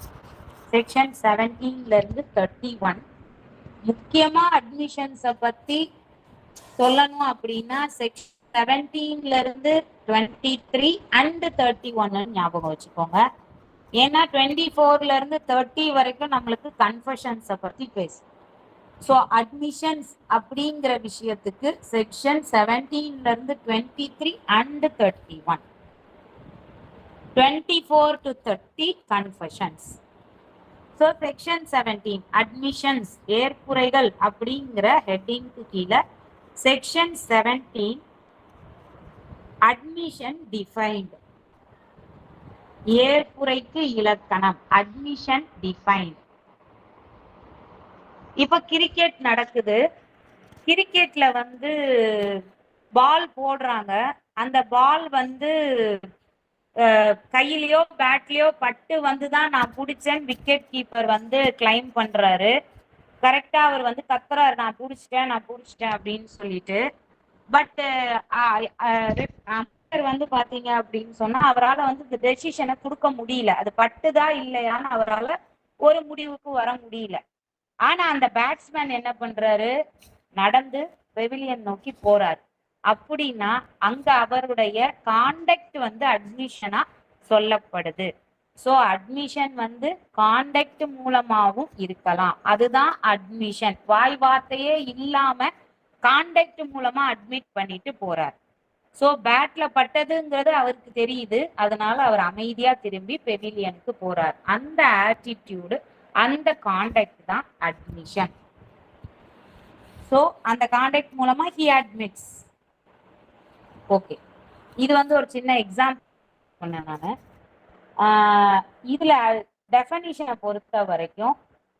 B: செக்ஷன் 17ல இருந்து 31. முக்கியமா அட்மிஷன்ஸை பத்தி சொல்லணும் அப்படின்னா செக்ஷன் 17ல இருந்து 23 and 31 ஞாபகம் வச்சுக்கோங்க. ஏன்னா 24ல இருந்து 30 வரைக்கும் நம்மளுக்கு கன்ஃபஷன்ஸை பத்தி பேசு. ஸோ அட்மிஷன்ஸ் அப்படிங்கிற விஷயத்துக்கு செக்ஷன் 17ல இருந்து 23 and 31, 24 to 30 confessions. So section 17 admissions ஏற்புரைகள் அப்படிங்கிற ஹெட்டிங்க்கு கீழே செக்ஷன் 17 அட்மிஷன் டிஃபைன்ட், ஏற்புரைக்கு இலக்கணம், அட்மிஷன் டிஃபைன்ட். இப்ப கிரிக்கெட் நடக்குது, கிரிக்கெட்ல வந்து பால் போடுறாங்க, அந்த பால் வந்து கையிலயோ பேட்லயோ பட்டு வந்துதான் நான் பிடிச்சேன் விக்கெட் கீப்பர் வந்து கிளைம் பண்றாரு. கரெக்டா அவர் வந்து கத்துறாரு, நான் பிடிச்சிட்டேன் அப்படின்னு சொல்லிட்டு. பட் அம்பையர் வந்து பாத்தீங்க அப்படின்னு சொன்னா அவரால் வந்து இந்த டெசிஷனை கொடுக்க முடியல, அது பட்டுதா இல்லையான்னு அவரால் ஒரு முடிவுக்கு வர முடியல. ஆனா அந்த பேட்ஸ்மேன் என்ன பண்றாரு, நடந்து பெவிலியன் நோக்கி போறாரு. அப்படின்னா அங்க அவருடைய காண்டக்ட் வந்து அட்மிஷனா சொல்லப்படுது. சோ அட்மிஷன் வந்து காண்டக்ட் மூலமாவும் இருக்கலாம், அதுதான் அட்மிஷன். வாய் வார்த்தையே இல்லாம காண்டக்ட் மூலமா அட்மிட் பண்ணிட்டு போறார். சோ பேட்ல பட்டதுங்கிறது அவருக்கு தெரியுது, அதனால அவர் அமைதியா திரும்பி பெவிலியனுக்கு போறார். அந்த ஆட்டிடியூடு, அந்த காண்டக்ட் தான் அட்மிஷன். சோ அந்த காண்டக்ட் மூலமா he admits. ஓகே, இது வந்து ஒரு சின்ன எக்ஸாம்பிள் சொன்னேன் நானு. இதுல டெஃபனிஷனை பொறுத்த வரைக்கும்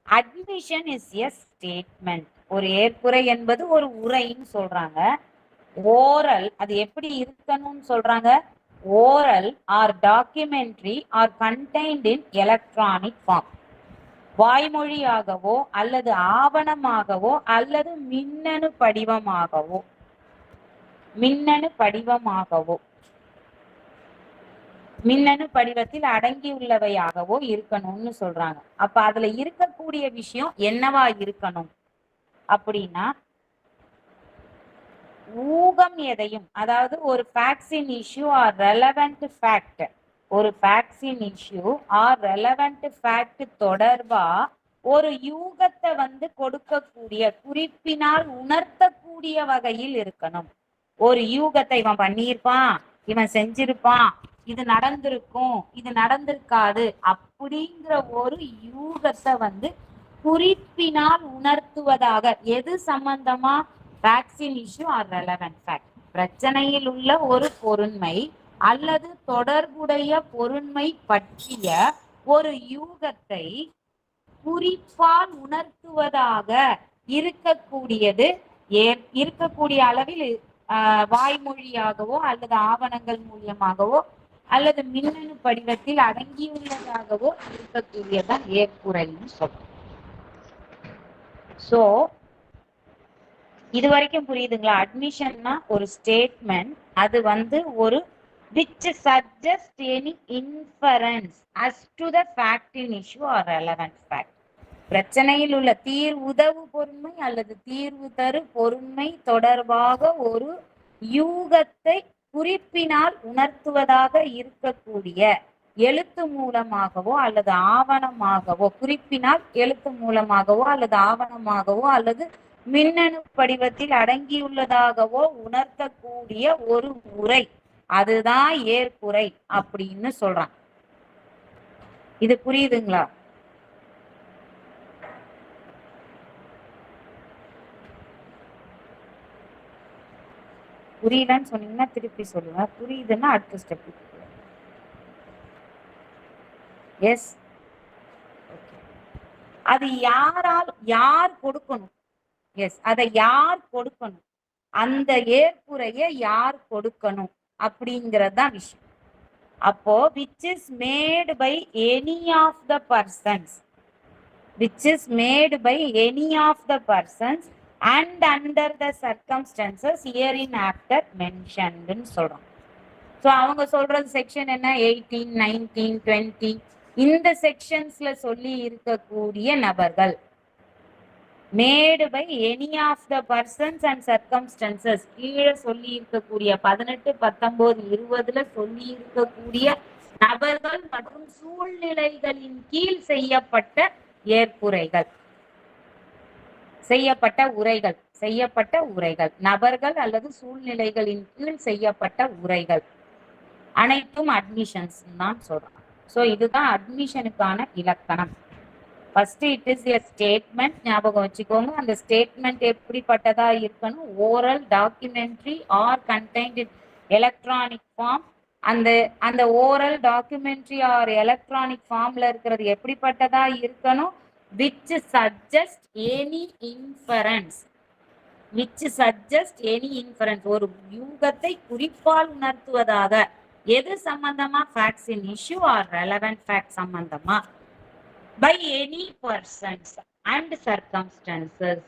B: அட்மிஷன் இஸ் எ ஸ்டேட்மெண்ட். ஒரு ஏற்புரை என்பது ஒரு உரைன்னு சொல்றாங்க. ஓரல், அது எப்படி இருக்கணும்னு சொல்றாங்க, oral or documentary or contained in electronic form. வாய்மொழியாகவோ அல்லது ஆவணமாகவோ அல்லது மின்னணு படிவமாகவோ, மின்னணு படிவத்தில் அடங்கியுள்ளவையாகவோ இருக்கணும்னு சொல்றாங்க. அப்ப அதுல இருக்கக்கூடிய விஷயம் என்னவா இருக்கணும் அப்படின்னா, ஊகம் எதையும், அதாவது ஒரு facts in issue or relevant fact, ஒரு facts in issue or relevant fact தொடர்பா ஒரு யூகத்தை வந்து கொடுக்கக்கூடிய, குறிப்பினால் உணர்த்தக்கூடிய வகையில் இருக்கணும். ஒரு யூகத்தை இவன் பண்ணியிருப்பான், இவன் செஞ்சிருப்பான், இது நடந்திருக்கும், இது நடந்திருக்காது அப்படிங்கிற ஒரு யூகத்தை வந்து குறிப்பினால் உணர்த்துவதாக. எது சம்பந்தமா, vaccine issue or relevant fact, பிரச்சனையில் உள்ள ஒரு பொருண்மை அல்லது தொடர்புடைய பொருண்மை பற்றிய ஒரு யூகத்தை குறிப்பால் உணர்த்துவதாக இருக்கக்கூடியது. இருக்கக்கூடிய அளவில் வாய்மொழியாகவோ அல்லது ஆவணங்கள் மூலியமாகவோ அல்லது மின்னணு படிவத்தில் அடங்கியுள்ளதாகவோ இருக்கக்கூடியதான் ஏற்புரைன்னு சொல்றோம். சோ இது வரைக்கும் புரியுதுங்களா? அட்மிஷன்னா ஒரு ஸ்டேட்மெண்ட், அது வந்து ஒரு which suggests any inference as to the fact in issue or relevant fact. பிரச்சனையில் உள்ள உதவு பொருண்மை அல்லது தீர்வு தரு பொருண்மை தொடர்பாக ஒரு யூகத்தை குறிப்பினால் உணர்த்துவதாக இருக்கக்கூடிய எழுத்து மூலமாகவோ அல்லது ஆவணமாகவோ, குறிப்பினால் எழுத்து மூலமாகவோ அல்லது ஆவணமாகவோ அல்லது மின்னணு படிவத்தில் அடங்கியுள்ளதாகவோ உணர்த்தக்கூடிய ஒரு உரை, அதுதான் ஏற்புரை அப்படின்னு சொல்றாங்க. இது புரியுதுங்களா? புரியலன்னு சொன்னீங்கன்னா திருப்பி சொல்லுங்க, புரியுதுன்னா அடுத்த ஸ்டெப். எஸ், அது யார் கொடுக்கணும்? எஸ், அதை யார் கொடுக்கணும், அந்த ஏற்புரையை யார் கொடுக்கணும் அப்படிங்கறதுதான் விஷயம். அப்போ which is made by any of the persons, which is made by any of the persons and under the circumstances hereinafter mentioned ன்னு சொல்றோம். ஸோ அவங்க சொல்றது செக்ஷன் என்ன, 18, 19, 20 இந்த செக்ஷன்ஸ்ல சொல்லி இருக்கக்கூடிய நபர்கள். Made by any of the persons and circumstances, கீழே சொல்லி இருக்கக்கூடிய 18, 19, 20 சொல்லி இருக்கக்கூடிய நபர்கள் மற்றும் சூழ்நிலைகளின் கீழ் செய்யப்பட்ட ஏற்புரைகள், செய்யப்பட்ட உரைகள், நபர்கள் அல்லது சூழ்நிலைகளின் கீழ் செய்யப்பட்ட உரைகள் அனைத்தும் அட்மிஷன்ஸ் தான் சொல்றோம். சோ இதுதான் அட்மிஷனுக்கான இலக்கணம். First it is a statement, ஞாபகம் வச்சுக்கோங்க. அந்த ஸ்டேட்மெண்ட் எப்படிப்பட்டதா இருக்கணும்? Oral, documentary or contained in electronic form. அந்த ஓரல், டாக்குமெண்ட்ரி ஆர் எலக்ட்ரானிக் ஃபார்ம்ல இருக்கிறது எப்படிப்பட்டதா இருக்கணும்? which suggest any inference, ஒரு யூகத்தை குறிப்பால் உணர்த்துவதாக. எது சம்பந்தமா? facts in issue or relevant facts சம்பந்தமா. by any persons and circumstances,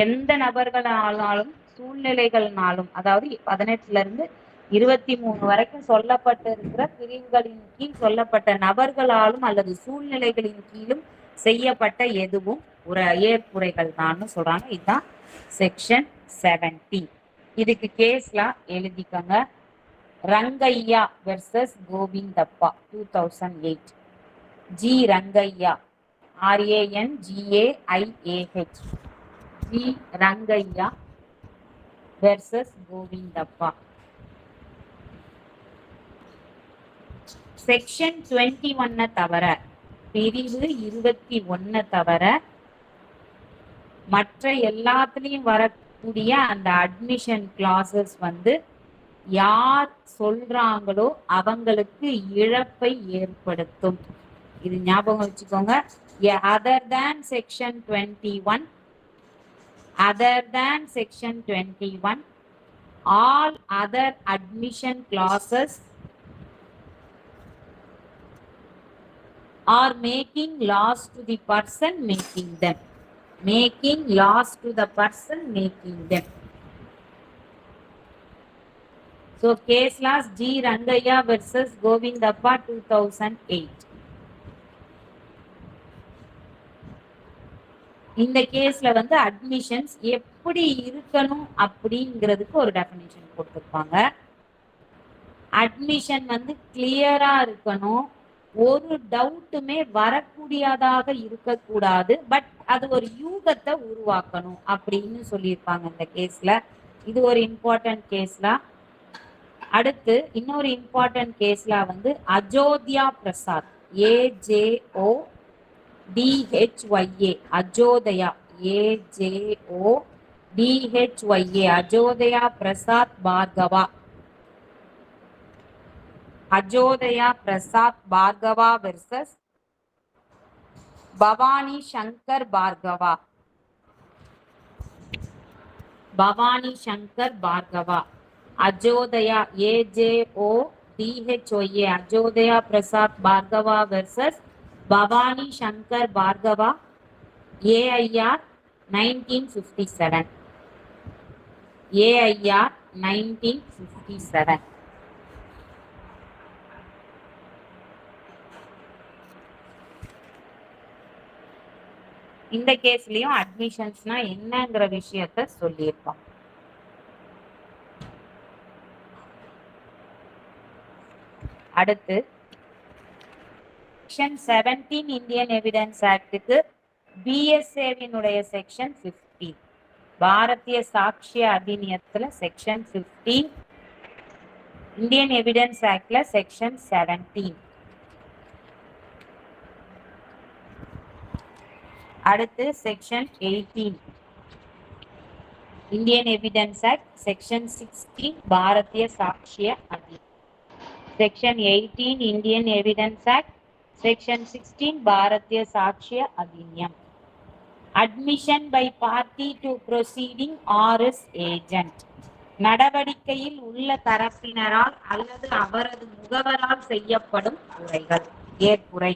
B: எந்த நபர்களாலும் சூழ்நிலைகள்னாலும், அதாவது 18ல இருந்து 23 வரைக்கும் சொல்லப்பட்டிருக்கிற பிரிவுகளின் கீழ் சொல்லப்பட்ட நபர்களாலும் அல்லது சூழ்நிலைகளின் கீழும் செய்யப்பட்ட எதுவும் ஏற்புரைகள் தான் சொல்றாங்க. இதுதான் செக்ஷன் 17. இதுக்கு கேஸ்லாம் எழுதிக்கங்க. Rangaiah versus Govindappa 2008. G Rangaiah, RANGAIAH, G Rangaiah versus Govindappa. Section 21 தவிர, பிரிவு 21 தவிர மற்ற எல்லாத்துலயும் வரக்கூடிய அந்த அட்மிஷன் கிளாஸஸ் யார் சொல்றாங்களோ அவங்களுக்கு இழப்பை ஏற்படுத்தும். இது ஞாபகம் வச்சுக்கோங்க. Other than section 21, all other admission clauses are making laws to the person making them. So case laws G Rangaya versus Govindappa 2008. இந்த கேஸ்ல அட்மிஷன்ஸ் எப்படி இருக்கணும் அப்படிங்கிறதுக்கு ஒரு டெஃபினிஷன் கொடுத்திருப்பாங்க. அட்மிஷன் கிளியரா இருக்கணும், ஒரு டவுட்டுமே வரக்கூடியதாக இருக்கக்கூடாது, பட் அது ஒரு யூகத்தை உருவாக்கணும் அப்படின்னு சொல்லியிருப்பாங்க இந்த கேஸ்ல. இது ஒரு இம்பார்ட்டன்ட் கேஸ்ல. அடுத்து இன்னொரு இம்பார்ட்டன்ட் கேஸ்ல Ajodhya Prasad, AJODHYA, Ajodhya, AJODHYA, Ajodhya Prasad Bhargava, Ajodhya Prasad Bhargava versus Bhavani Shankar Bhargava, Ajodhya, AJODHYA, Ajodhya Prasad Bhargava versus Bhavani Shankar Bhargava, AIR 1957, AIR 1957. இந்த கேஸ்லயும் அட்மிஷன்ஸ்னா என்னங்கிற விஷயத்த சொல்லியிருப்பாங்க. அடுத்து செக்ஷன் 17 இந்தியன் எவிடன்ஸ் ஆக்டுக்கு BSAவினுடைய செக்ஷன் 15, பாரதிய சாட்சிய அதிநியத்துல செக்ஷன் 15, இந்தியன் எவிடன்ஸ் ஆக்ட்ல செக்ஷன் 17. அடுத்து section 18 Indian evidence act, section 16 Bharatiya Sakshya Adhiniyam. Section 18 Indian evidence act, section 16 Bharatiya Sakshya Adhiniyam. Admission by party to proceeding or his agent, நடவடிக்கையில் உள்ள தரப்பினரால் அல்லது அவரது முகவரால் செய்யப்படும் உரைகள், ஏற்புரை.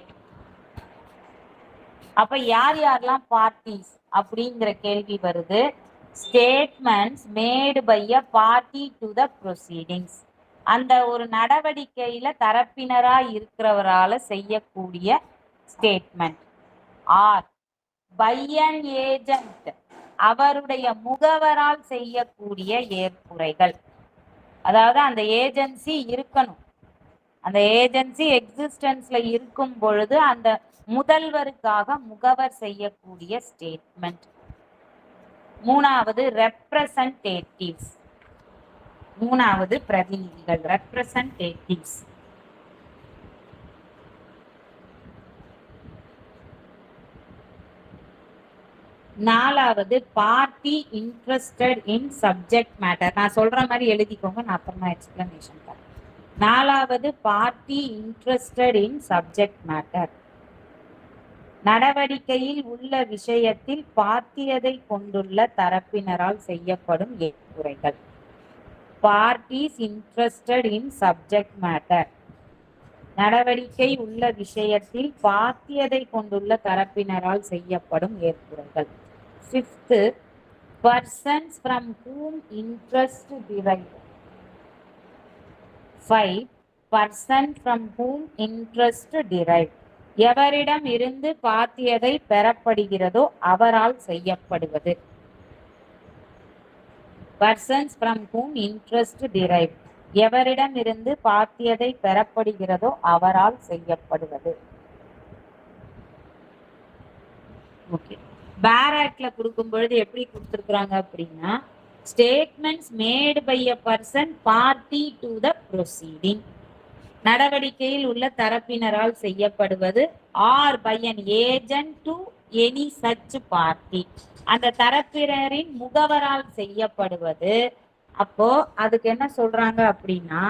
B: அப்ப யார் யாரெல்லாம் பார்ட்டிஸ் அப்படிங்கிற கேள்வி வருது. Statements made by a party to the proceedings, அந்த ஒரு நடவடிக்கையில தரப்பினரா இருக்கிறவரால செய்யக்கூடிய statement. Or by an agent, அவருடைய முகவரால் செய்யக்கூடிய ஏற்புரைகள். அதாவது அந்த ஏஜென்சி இருக்கணும், அந்த ஏஜென்சி எக்ஸிஸ்டன்ஸ்ல இருக்கும் பொழுது அந்த முதல்வருக்காக முகவர் செய்யக்கூடிய ஸ்டேட்மெண்ட். மூணாவது ரெப்ரசன்டேட்டிவ்ஸ், மூணாவது பிரதிநிதிகள் ரெப்ரசன்டேட்டிவ்ஸ். நாலாவது party interested in subject matter. நான் சொல்ற மாதிரி எழுதிக்கோங்க, நான் அப்புறமா எக்ஸ்பிளனேஷன் தரேன். நாலாவது party interested in subject matter. நடவடிக்கையில் உள்ள விஷயத்தில் பாத்தியதை கொண்டுள்ள தரப்பினரால் செய்யப்படும் ஏற்புரைகள். Parties interested in subject matter. நடவடிக்கை உள்ள விஷயத்தில் பாத்தியதை கொண்டுள்ள தரப்பினரால் செய்யப்படும் ஏற்புரைகள். Fifth, persons from whom interest derived. 5. Person from whom interest derived. எவரிடம் இருந்து பாத்தியதை பெறப்படுகிறதோ அவரால் செய்யப்படுவது. Persons from whom interest derived. எவரிடம் இருந்து பாத்தியதை பெறப்படுகிறதோ அவரால் செய்யப்படுவது. ஓகே, பேராக்ட்ல கொடுக்கும் பொழுது எப்படி கொடுத்திருக்காங்க அப்படின்னா, statements made by a person party to the proceeding. நடவடிக்கையில் உள்ள தரப்பினரால் செய்யப்படுவது, or by an agent to any such party. அந்த தரப்பினரின் முகவரால் செய்யப்படுவது. அப்போ அதுக்கு என்ன சொல்றாங்க அப்படின்னா,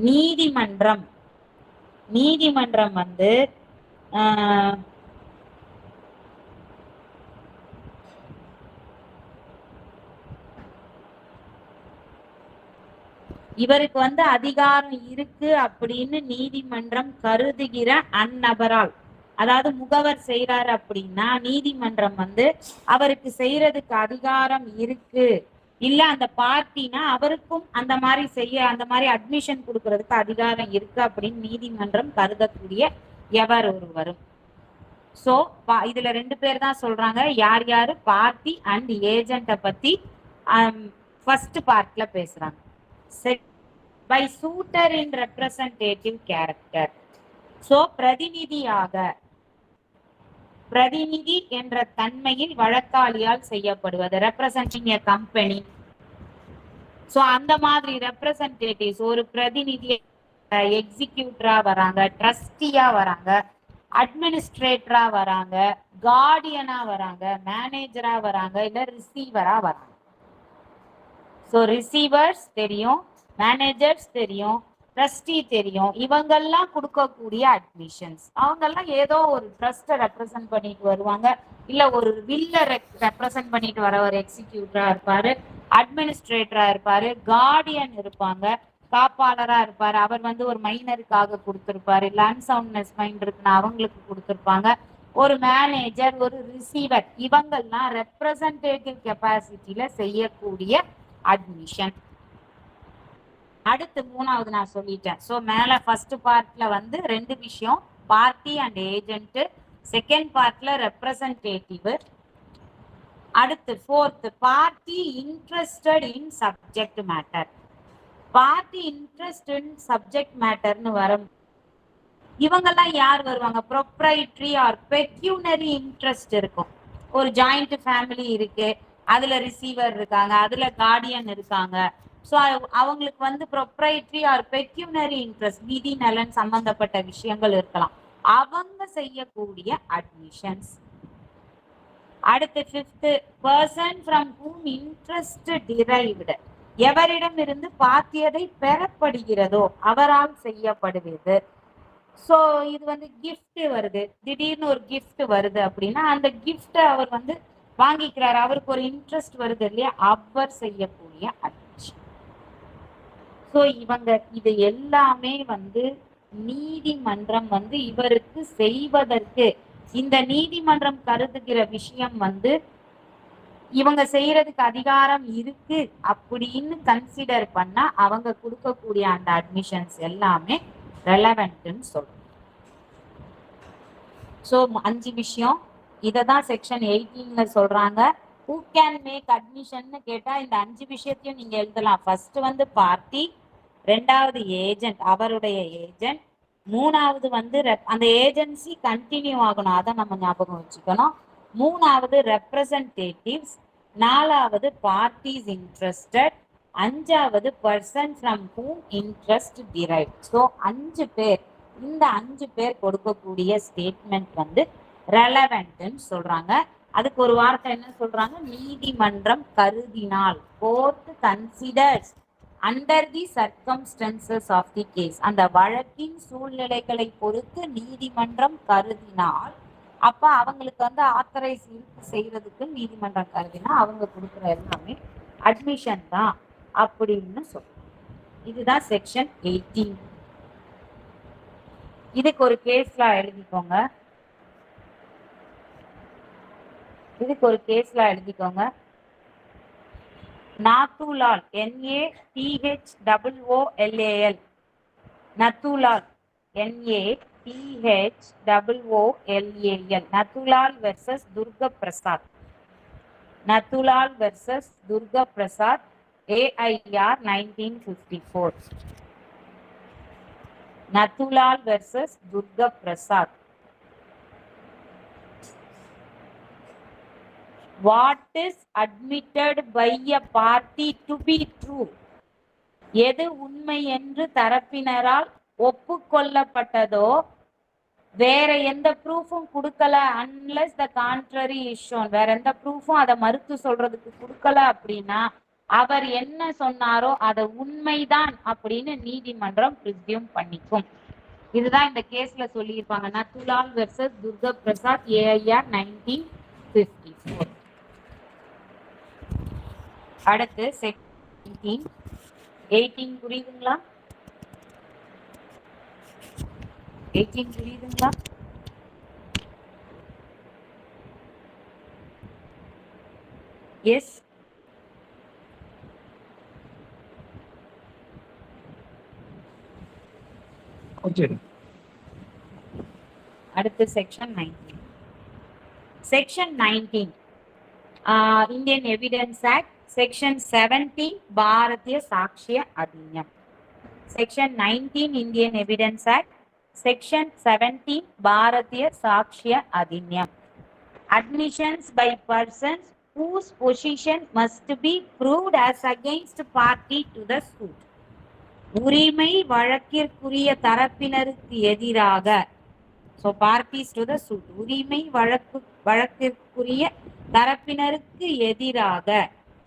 B: நீதிமன்றம். நீதிமன்றம் வந்து இவருக்கு வந்து அதிகாரம் இருக்கு அப்படின்னு நீதிமன்றம் கருதுகிற அந்நபரால், அதாவது முகவர் செய்யறாரு அப்படின்னா நீதிமன்றம் வந்து அவருக்கு செய்யறதுக்கு அதிகாரம் இருக்கு, இல்ல அந்த பார்ட்டினா அவருக்கும் அந்த மாதிரி செய்ய, அந்த மாதிரி அட்மிஷன் கொடுக்கறதுக்கு அதிகாரம் இருக்கு அப்படின்னு நீதிமன்றம் கருதக்கூடிய எவர் ஒருவரும். சோ இதுல ரெண்டு பேர் தான் சொல்றாங்க. யார் யாரு? பார்ட்டி அண்ட் ஏஜென்ட பத்தி ஃபர்ஸ்ட் பார்ட்ல பேசுறாங்க. by suitor in representative character. So பிரதிநிதியாக, பிரதிநிதி என்ற தன்மையில் வழக்காளியால் செய்யப்படுவது. ரெப்ரசன்டிங் எ கம்பெனி. சோ அந்த மாதிரி ரெப்ரசன்டேட்டிவ்ஸ் ஒரு பிரதிநிதி எக்ஸிக்யூட்டரா வராங்க, ட்ரஸ்டியா வராங்க, அட்மினிஸ்ட்ரேட்டரா வராங்க, கார்டியனா வராங்க, மேனேஜரா வராங்க, இல்ல ரிசீவரா வராங்க. சோ ரிசீவர்ஸ் தெரியும், மேனேஜர்ஸ் தெரியும், ட்ரஸ்டி தெரியும். இவங்கெல்லாம் கொடுக்கக்கூடிய அட்மிஷன்ஸ். அவங்கெல்லாம் ஏதோ ஒரு ட்ரஸ்ட்டை ரெப்ரசன்ட் பண்ணிட்டு வருவாங்க, இல்ல ஒரு வில்ல ரெப்ரசன்ட் பண்ணிட்டு வர ஒரு எக்ஸிக்யூட்டரா இருப்பாரு, அட்மினிஸ்ட்ரேட்டரா இருப்பாரு, கார்டியன் இருப்பாங்க, காப்பாளரா இருப்பாரு. அவர் வந்து ஒரு மைனருக்காக கொடுத்திருப்பாரு, இல்ல அன்சவுண்ட்னஸ் மைண்ட் இருக்குன்னு அவங்களுக்கு கொடுத்திருப்பாங்க. ஒரு மேனேஜர், ஒரு ரிசீவர், இவங்கெல்லாம் ரெப்ரசன்டேட்டிவ் கெப்பாசிட்டியில செய்யக்கூடிய அட்மிஷன். அடுத்து மூணாவது நான் சொல்லிட்டேன். சோ மேல ஃபர்ஸ்ட் பார்ட்ல வந்து ரெண்டு விஷயம், பார்ட்டி அண்ட் ஏஜென்ட். செகண்ட் பார்ட்ல ரெப்ரசன்டேட்டிவ். அடுத்து fourth, party interested in subject matter. Party interest in subject மேட்டர்னு வரும். இவங்கெல்லாம் யார் வருவாங்க? ப்ரொப்ரைட்டரி ஆர் பெக்யூனரி இன்ட்ரெஸ்ட் இருக்கும். ஒரு ஜாயிண்ட் ஃபேமிலி இருக்கு, அதுல ரிசீவர் இருக்காங்க, அதுல கார்டியன் இருக்காங்க. சோ அவங்களுக்கு வந்து ப்ரொப்ரைட்டரி ஆர் பெக்யூனரி இன்ட்ரெஸ்ட், நிதி நலன் சம்பந்தப்பட்ட விஷயங்கள் இருக்கலாம், அவங்க செய்யக்கூடிய அட்மிஷன்ஸ். அடுத்து fifth, person from whom interest derived. எவரிடம் இருந்து பாத்தியதை பெறப்படுகிறதோ அவரால் செய்யப்படுவது. சோ இது வந்து கிஃப்ட் வருது, திடீர்னு ஒரு கிஃப்ட் வருது அப்படின்னா அந்த கிஃப்ட் அவர் வந்து வாங்கிக்கிறாரு, அவருக்கு ஒரு இன்ட்ரெஸ்ட் வருது இல்லையா, அவர் செய்யக்கூடிய அட்மிஷன். சோ இவங்க இது எல்லாமே வந்து நீதிமன்றம் வந்து இவருக்கு செய்வதற்கு, இந்த நீதிமன்றம் கருதுகிற விஷயம் வந்து இவங்க செய்யறதுக்கு அதிகாரம் இருக்கு அப்படின்னு கன்சிடர் பண்ணா அவங்க கொடுக்கக்கூடிய அந்த அட்மிஷன்ஸ் எல்லாமே ரெலவென்ட்னு சொல்றோம். சோ 5 விஷயம், இததான் செக்ஷன் 18ல சொல்றாங்க. who can make admission கேட்டா இந்த 5 விஷயத்தையும் நீங்க எழுதலாம். ஃபர்ஸ்ட் வந்து பார்ட்டி, ரெண்டாவது ஏஜென்ட், அவருடைய ஏஜென்ட். மூணாவது வந்து அந்த ஏஜென்சி கண்டினியூ ஆகணும், அதை நம்ம ஞாபகம் வச்சுக்கணும். மூணாவது ரெப்ரசன்டேட்டிவ்ஸ். நாலாவது பார்ட்டிஸ் இன்ட்ரெஸ்டட். அஞ்சாவது person from whom interest drive. So 5 பேர், இந்த 5 பேர் கொடுக்கக்கூடிய ஸ்டேட்மெண்ட் வந்து ரெலவென்ட்னு சொல்றாங்க. அதுக்கு ஒரு வார்த்தை என்ன சொல்றாங்க? நீதிமன்றம் கருதினால், court considers under the circumstances of the case. அந்த வழக்கின் சூழ்நிலைகளை பொறுத்து நீதிமன்றம் கருதினால், அப்ப அவங்களுக்கு வந்து ஆத்தரைஸ் செய்யறதுக்கு நீதிமன்றம் கருதினா அவங்க கொடுக்குற எல்லாமே அட்மிஷன் தான் அப்படின்னு சொல்றோம். இதுதான் செக்ஷன் 18. இதுக்கு ஒரு கேஸ்ல எழுதிக்கோங்க. Nathoolal, NATHOOLAL, Nathoolal, NATHOOLAL, Nathoolal versus Durga Prasad. Nathoolal versus Durga Prasad, AIR 1954. Nathoolal versus Durga Prasad. What is admitted by a party to be true? எது உண்மை என்று தரப்பினரால் ஒப்புக்கொள்ளப்பட்டதோ, வேற எந்த ப்ரூஃபும் கொடுக்கல, unless the contrary is shown, வேற எந்த ப்ரூஃபும் அதை மறுத்து சொல்றதுக்கு கொடுக்கல அப்படின்னா அவர் என்ன சொன்னாரோ அதை உண்மைதான் அப்படின்னு நீதிமன்றம் பிரிசியூம் பண்ணிக்கும். இதுதான் இந்த கேஸ்ல சொல்லியிருப்பாங்க. நத்துலால் வெர்சஸ் துர்கா பிரசாத், AIR 1954. அடுத்து செக்ஷன் 18 புரியுதுங்களா? 18 புரியுதுங்களா? எஸ். அடுத்து section 19. Section 19 Indian evidence act. Section 17 Bharatiya Sakshya Adhiniyam. Section 19 Indian evidence act. Section 17 Bharatiya Sakshya Adhiniyam. Admissions by persons whose position must be proved as against party to the suit. உரிமை வழக்கிற்குரிய தரப்பினருக்கு எதிராக, so parties to the suit, உரிமை வழக்கிற்குரிய தரப்பினருக்கு எதிராக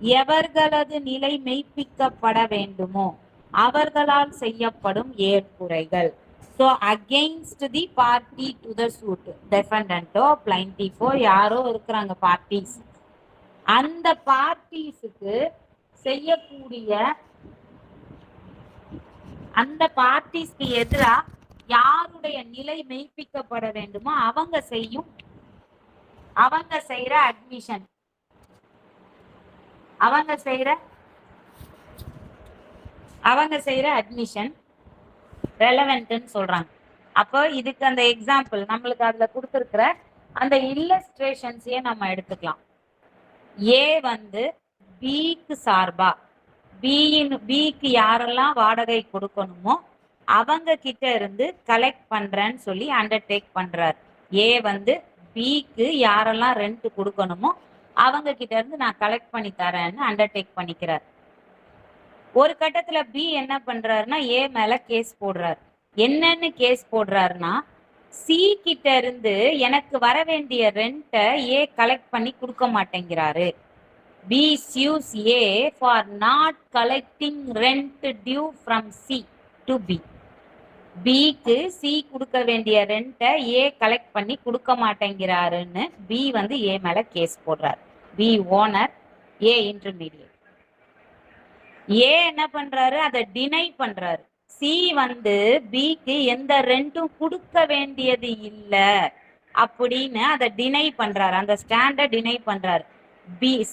B: எவர்களது நிலை மெய்ப்பிக்கப்பட வேண்டுமோ அவர்களால் செய்யப்படும் ஏற்புரைகள். So against the party to the suit, defendant or plaintiff யாரோ இருக்கிறாங்க பார்ட்டிஸ், அந்த பார்ட்டிஸுக்கு செய்யக்கூடிய, அந்த பார்ட்டிஸ்க்கு எதிரா யாருடைய நிலை மெய்ப்பிக்கப்பட வேண்டுமோ அவங்க செய்யற அட்மிஷன், அவங்க செய்யற அட்மிஷன் ரெலவென்ட்னு சொல்றாங்க. அப்போ இதுக்கு அந்த எக்ஸாம்பிள் நம்மளுக்கு அதுல கொடுத்துருக்கிற அந்த இல்லஸ்ட்ரேஷன்ஸையே நம்ம எடுத்துக்கலாம். ஏ வந்து பிக்கு சார்பா, பிக்கு யாரெல்லாம் வாடகை கொடுக்கணுமோ அவங்க கிட்ட இருந்து கலெக்ட் பண்றேன்னு சொல்லி அண்டர்டேக் பண்றாரு. ஏ வந்து பிக்கு யாரெல்லாம் ரெண்ட் கொடுக்கணுமோ அவங்க கிட்ட இருந்து நான் கலெக்ட் பண்ணி தரேன்னு அண்டர்டேக் பண்ணிக்கிறார். ஒரு கட்டத்துல பி என்ன பண்றாருன்னா ஏ மேல கேஸ் போடுறாரு. என்னன்னு கேஸ் போடுறாருன்னா, சி கிட்ட இருந்து எனக்கு வர வேண்டிய ரெண்ட்டை ஏ கலெக்ட் பண்ணி கொடுக்க மாட்டேங்கிறாரு. B sues A for not collecting rent due from C to B. பிக்கு சி கொடுக்க வேண்டிய ரெண்ட்டை ஏ கலெக்ட் பண்ணி கொடுக்க மாட்டேங்கிறாருன்னு பி வந்து ஏ மேல கேஸ் போடுறாரு. பி ஓனர், ஏ இன்டர்மீடியட். ஏ என்ன பண்றாரு, அதை டினை பண்றாரு. சி வந்து பிக்கு எந்த ரெண்ட்டும் கொடுக்க வேண்டியது இல்லை அப்படின்னு அதை டினை பண்றாரு, அந்த ஸ்டாண்டை டினை பண்றாரு.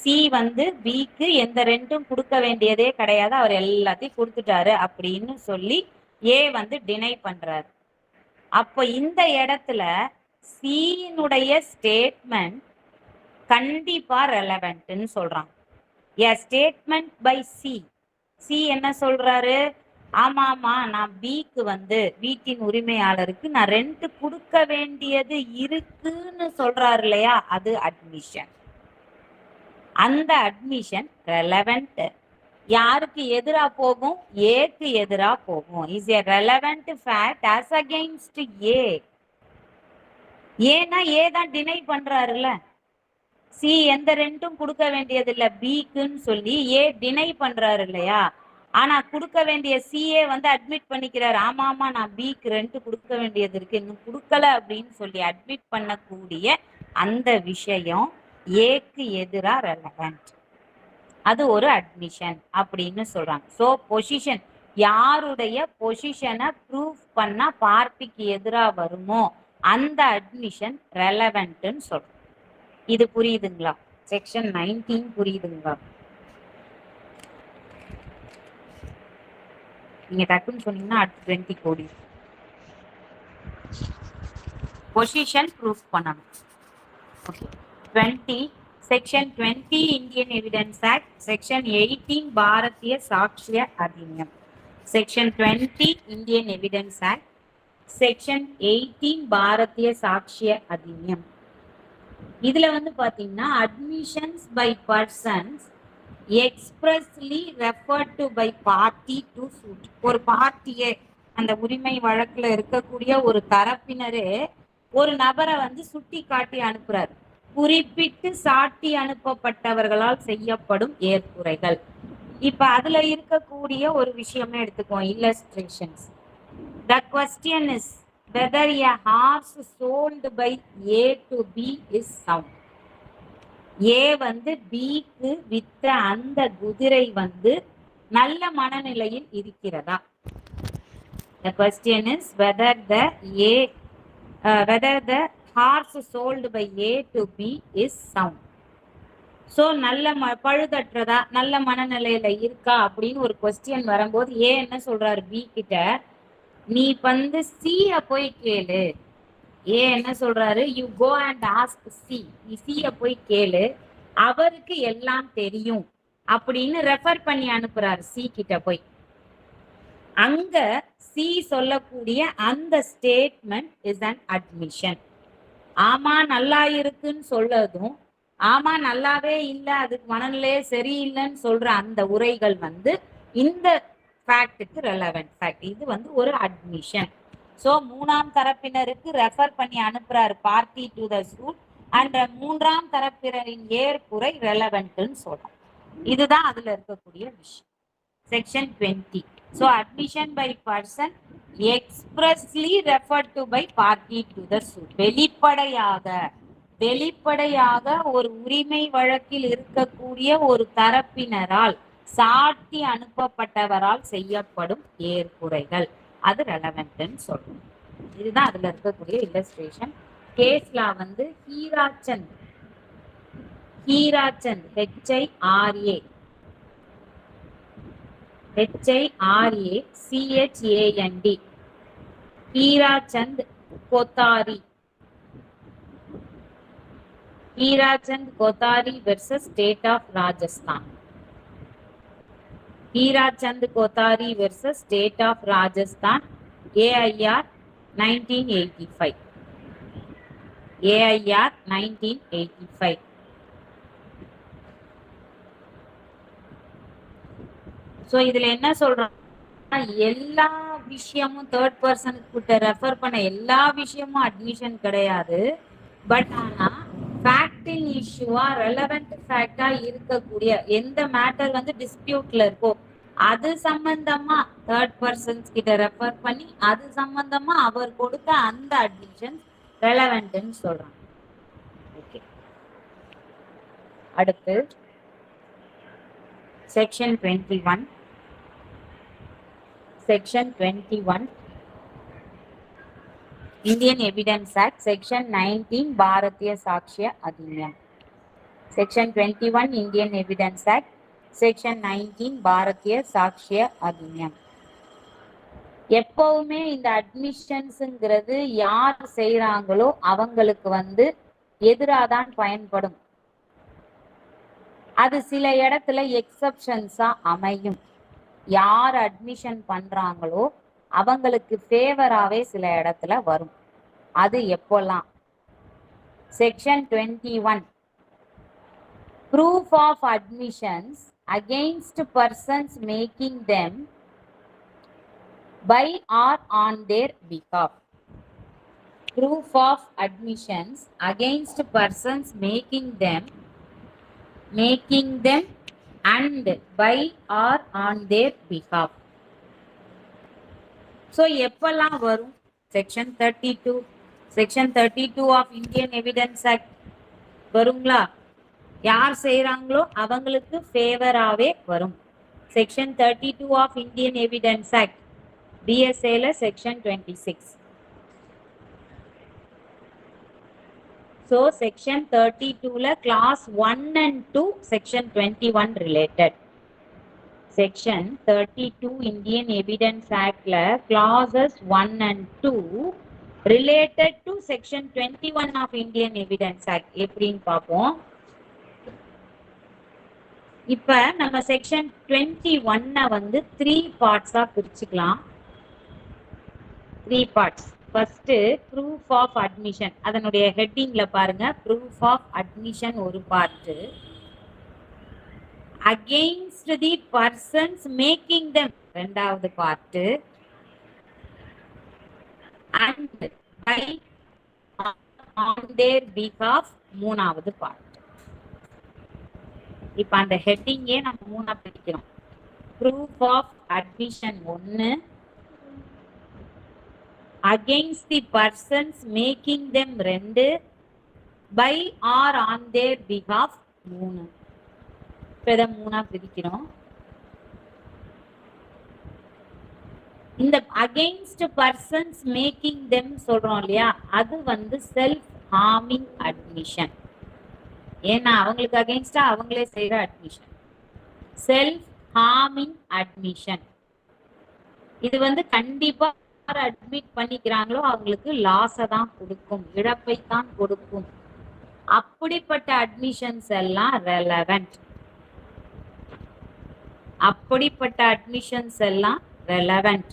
B: சி வந்து பிக்கு எந்த ரெண்ட்டும் கொடுக்க வேண்டியதே கிடையாது, அவர் எல்லாத்தையும் கொடுத்துட்டாரு அப்படின்னு சொல்லி ஏ வந்து டினை பண்றாரு. அப்போ இந்த இடத்துல சியினுடைய ஸ்டேட்மெண்ட் கண்டிப்பா ரெலவென்ட்னு சொல்றாங்க. A statement by C. C என்ன சொல்றாரு, ஆமா நான் பிக்கு வந்து வீட்டின் உரிமையாளருக்கு நான் ரெண்ட் கொடுக்க வேண்டியது இருக்குன்னு சொல்றாரு இல்லையா, அது அட்மிஷன். அந்த அட்மிஷன் ரெலவெண்ட் யாருக்கு எதிரா போகும்? ஏக்கு எதிரா போகும். Is a relevant fact as against ஏ. ஏன்னா ஏ தான் டினை பண்றாருல்ல, சி எந்த ரெண்டும் கொடுக்க வேண்டியது இல்ல பிக்குன்னு சொல்லி ஏ டினை பண்றாரு இல்லையா. ஆனா கொடுக்க வேண்டிய சிஏ வந்து அட்மிட் பண்ணிக்கிறாரு, ஆமா நான் பிக்கு ரெண்ட் கொடுக்க வேண்டியது இருக்கு இன்னும் கொடுக்கல அப்படின்னு சொல்லி அட்மிட் பண்ணக்கூடிய அந்த விஷயம் ஏக்கு எதிரா ரெலவெண்ட், அது ஒரு அட்மிஷன் அப்படின்னு சொல்றாங்க. சோ பொசிஷன், யாருடைய பொசிஷனை ப்ரூஃப் பண்ணா பார்ட்டிக்கு எதிரா வருமோ அந்த அட்மிஷன் ரெலவெண்ட்னு சொல்றோம். இது புரியுதுங்களா? செக்ஷன் 19 புரியுதுங்களா? நீங்க டக்குன்னு சொன்னீங்கன்னா அடுத்து 20 கோடி பொசிஷன் ப்ரூஃப் பண்ணணும். Okay. 20 section 20 Indian evidence act, section 18 Bharatiya Sakshya Adhiniyam. Section 20 Indian evidence act, section 18 Bharatiya Sakshya Adhiniyam. இதுல வந்து பாத்தீங்கன்னா admissions by persons expressly referred to by party to suit. ஒரு பார்ட்டியே, அந்த உரிமை வழக்குல இருக்கக்கூடிய ஒரு தரப்பினரே ஒரு நபரை வந்து சுட்டி காட்டி அனுப்புறாரு, குறிப்பிட்டு சாட்டி அனுப்பப்பட்டவர்களால் செய்யப்படும் ஏற்புரைகள். இப்ப அதுல இருக்கக்கூடிய ஒரு விஷயமே எடுத்துக்கோ, illustrations. The question is whether a horse sold by A to B is sound. A வந்து Bக்கு வித்த அந்த குதிரை வந்து நல்ல மனநிலையில் இருக்கிறதா? The question is whether the horse sold by A to B is sound. So நல்ல பழுதற்றதா, நல்ல மனநிலையில இருக்கா அப்படின்னு ஒரு கொஸ்டின் வரும்போது ஏ என்ன சொல்றாரு பி கிட்ட, நீ வந்து சிய போய் கேளு. ஏ என்ன சொல்றாரு, you go and ask C, நீ சிய போய் கேளு, அவருக்கு எல்லாம் தெரியும் அப்படின்னு ரெஃபர் பண்ணி அனுப்புறாரு சி கிட்ட போய். அங்க சி சொல்லக்கூடிய அந்த ஸ்டேட்மெண்ட் இஸ் அன் அட்மிஷன். ஆமா நல்லா இருக்குன்னு சொல்லதும், ஆமா நல்லாவே இல்லை அதுக்கு மனநிலையே சரியில்லைன்னு சொல்ற அந்த உரைகள் வந்து இந்த ஃபேக்டுக்கு ரெலவெண்ட் ஃபேக்ட். இது வந்து ஒரு அட்மிஷன். சோ மூணாம் தரப்பினருக்கு ரெஃபர் பண்ணி அனுப்புறாரு party to the suit, and மூன்றாம் தரப்பினரின் ஏற்புரை ரெலவெண்ட்னு சொல்றோம். இதுதான் அதுல இருக்கக்கூடிய விஷயம். Section 20. So admission by person expressly referred to by party to the suit. வெளிப்படையாக ஒரு உரிமை வழக்கில் இருக்கக்கூடிய ஒரு தரப்பினரால் சாட்டி அனுப்பப்பட்டவரால் செய்யப்படும் ஏற்புரைகள், அது ரெலவெண்ட்னு சொல்றோம். இதுதான் அதுல இருக்கக்கூடிய இல்லஸ்ட்ரேஷன். கேஸ்ல வந்து Hirachand HIRACHAND Hirachand Kothari versus State of Rajasthan. Hirachand Kothari versus State of Rajasthan, AIR 1985. So இதுல என்ன சொல்றோம், எல்லா விஷயமும் தேர்ட் பர்சனுக்கு கிட்ட ரெஃபர் பண்ண எல்லா விஷயமும் அட்மிஷன் கிடையாது. பட் ஆனா ஃபேக்டிங் இஷ்யூவா ரெலவெண்ட் ஃபேக்டா இருக்கக்கூடிய எந்த மேட்டர் வந்து டிஸ்பியூட்ல இருக்கோ அது சம்பந்தமா தேர்ட் பர்சன்ஸ் கிட்ட ரெஃபர் பண்ணி அது சம்பந்தமா அவர் கொடுத்த அந்த அட்மிஷன் ரெலவெண்ட்னு சொல்றாங்க. ஓகே. அடுத்து section 21. Section 21 Indian evidence act, section 19 Bharatiya Sakshya Adhiniyam. Section 21 Indian evidence act, section 19 Bharatiya Sakshya Adhiniyam. எப்பவுமே இந்த அட்மிஷன்ஸ்ங்கிறது யார் செய்யறாங்களோ அவங்களுக்கு வந்து எதிராதான் பயன்படும். அது சில இடத்துல எக்ஸப்ஷன்ஸா அமையும். யார் அட்மிஷன் பண்றாங்களோ அவங்களுக்கு ஃபேவராகவே சில இடத்துல வரும். அது எப்போல்லாம்? Section 21 proof of admissions against persons making them by or on their behalf. Proof of admissions against persons making them and by or on their behalf. So எப்பெல்லாம் வரும்? Section 32 of Indian Evidence Act வருங்களா? யார் செய்யறாங்களோ அவங்களுக்கு ஃபேவராகவே வரும். Section 32 of Indian Evidence Act BSA section 26. So section 32 class 1 and 2 section 21 related. Section 32 Indian Evidence Act clauses 1 and 2 related to section 21 of Indian Evidence Act. எப்படின்னு பார்ப்போம். இப்ப நம்ம section 21 வந்து 3 பார்ட்ஸா பிரிச்சுக்கலாம். 3 parts. First, proof of admission. அதனுடைய ஹெட்டிங்ல பாருங்க, proof of admission ஒரு part. Against the persons making them இரண்டாவது part. And by on their behalf மூணாவது பார்ட். இப்ப அந்த ஹெட்டிங்கே நம்ம மூணா பிரிக்கிறோம். proof of admission 1, against the persons making them 2, by or on their behalf 3. இத மூணா பிரிக்கிறோம். இந்த against persons making them சொல்றோம் இல்லையா, அது வந்து செல்ஃப் ஹார்மிங் அட்மிஷன். ஏன்னா அவங்களுக்கு அகைன்ஸ்டா அவங்களே செய்யற அட்மிஷன். செல்ஃப் ஹார்மிங் அட்மிஷன் இது வந்து கண்டிப்பா அட்மிட் பண்ணிக்கிறாங்களோ அவங்களுக்கு லாஸ தான் கொடுக்கும், இழப்பை தான் கொடுக்கும். அப்படிப்பட்ட அட்மிஷன்ஸ் எல்லாம் ரெலவெண்ட். அப்படிப்பட்ட அட்மிஷன்ஸ் எல்லாம் ரெலவெண்ட்.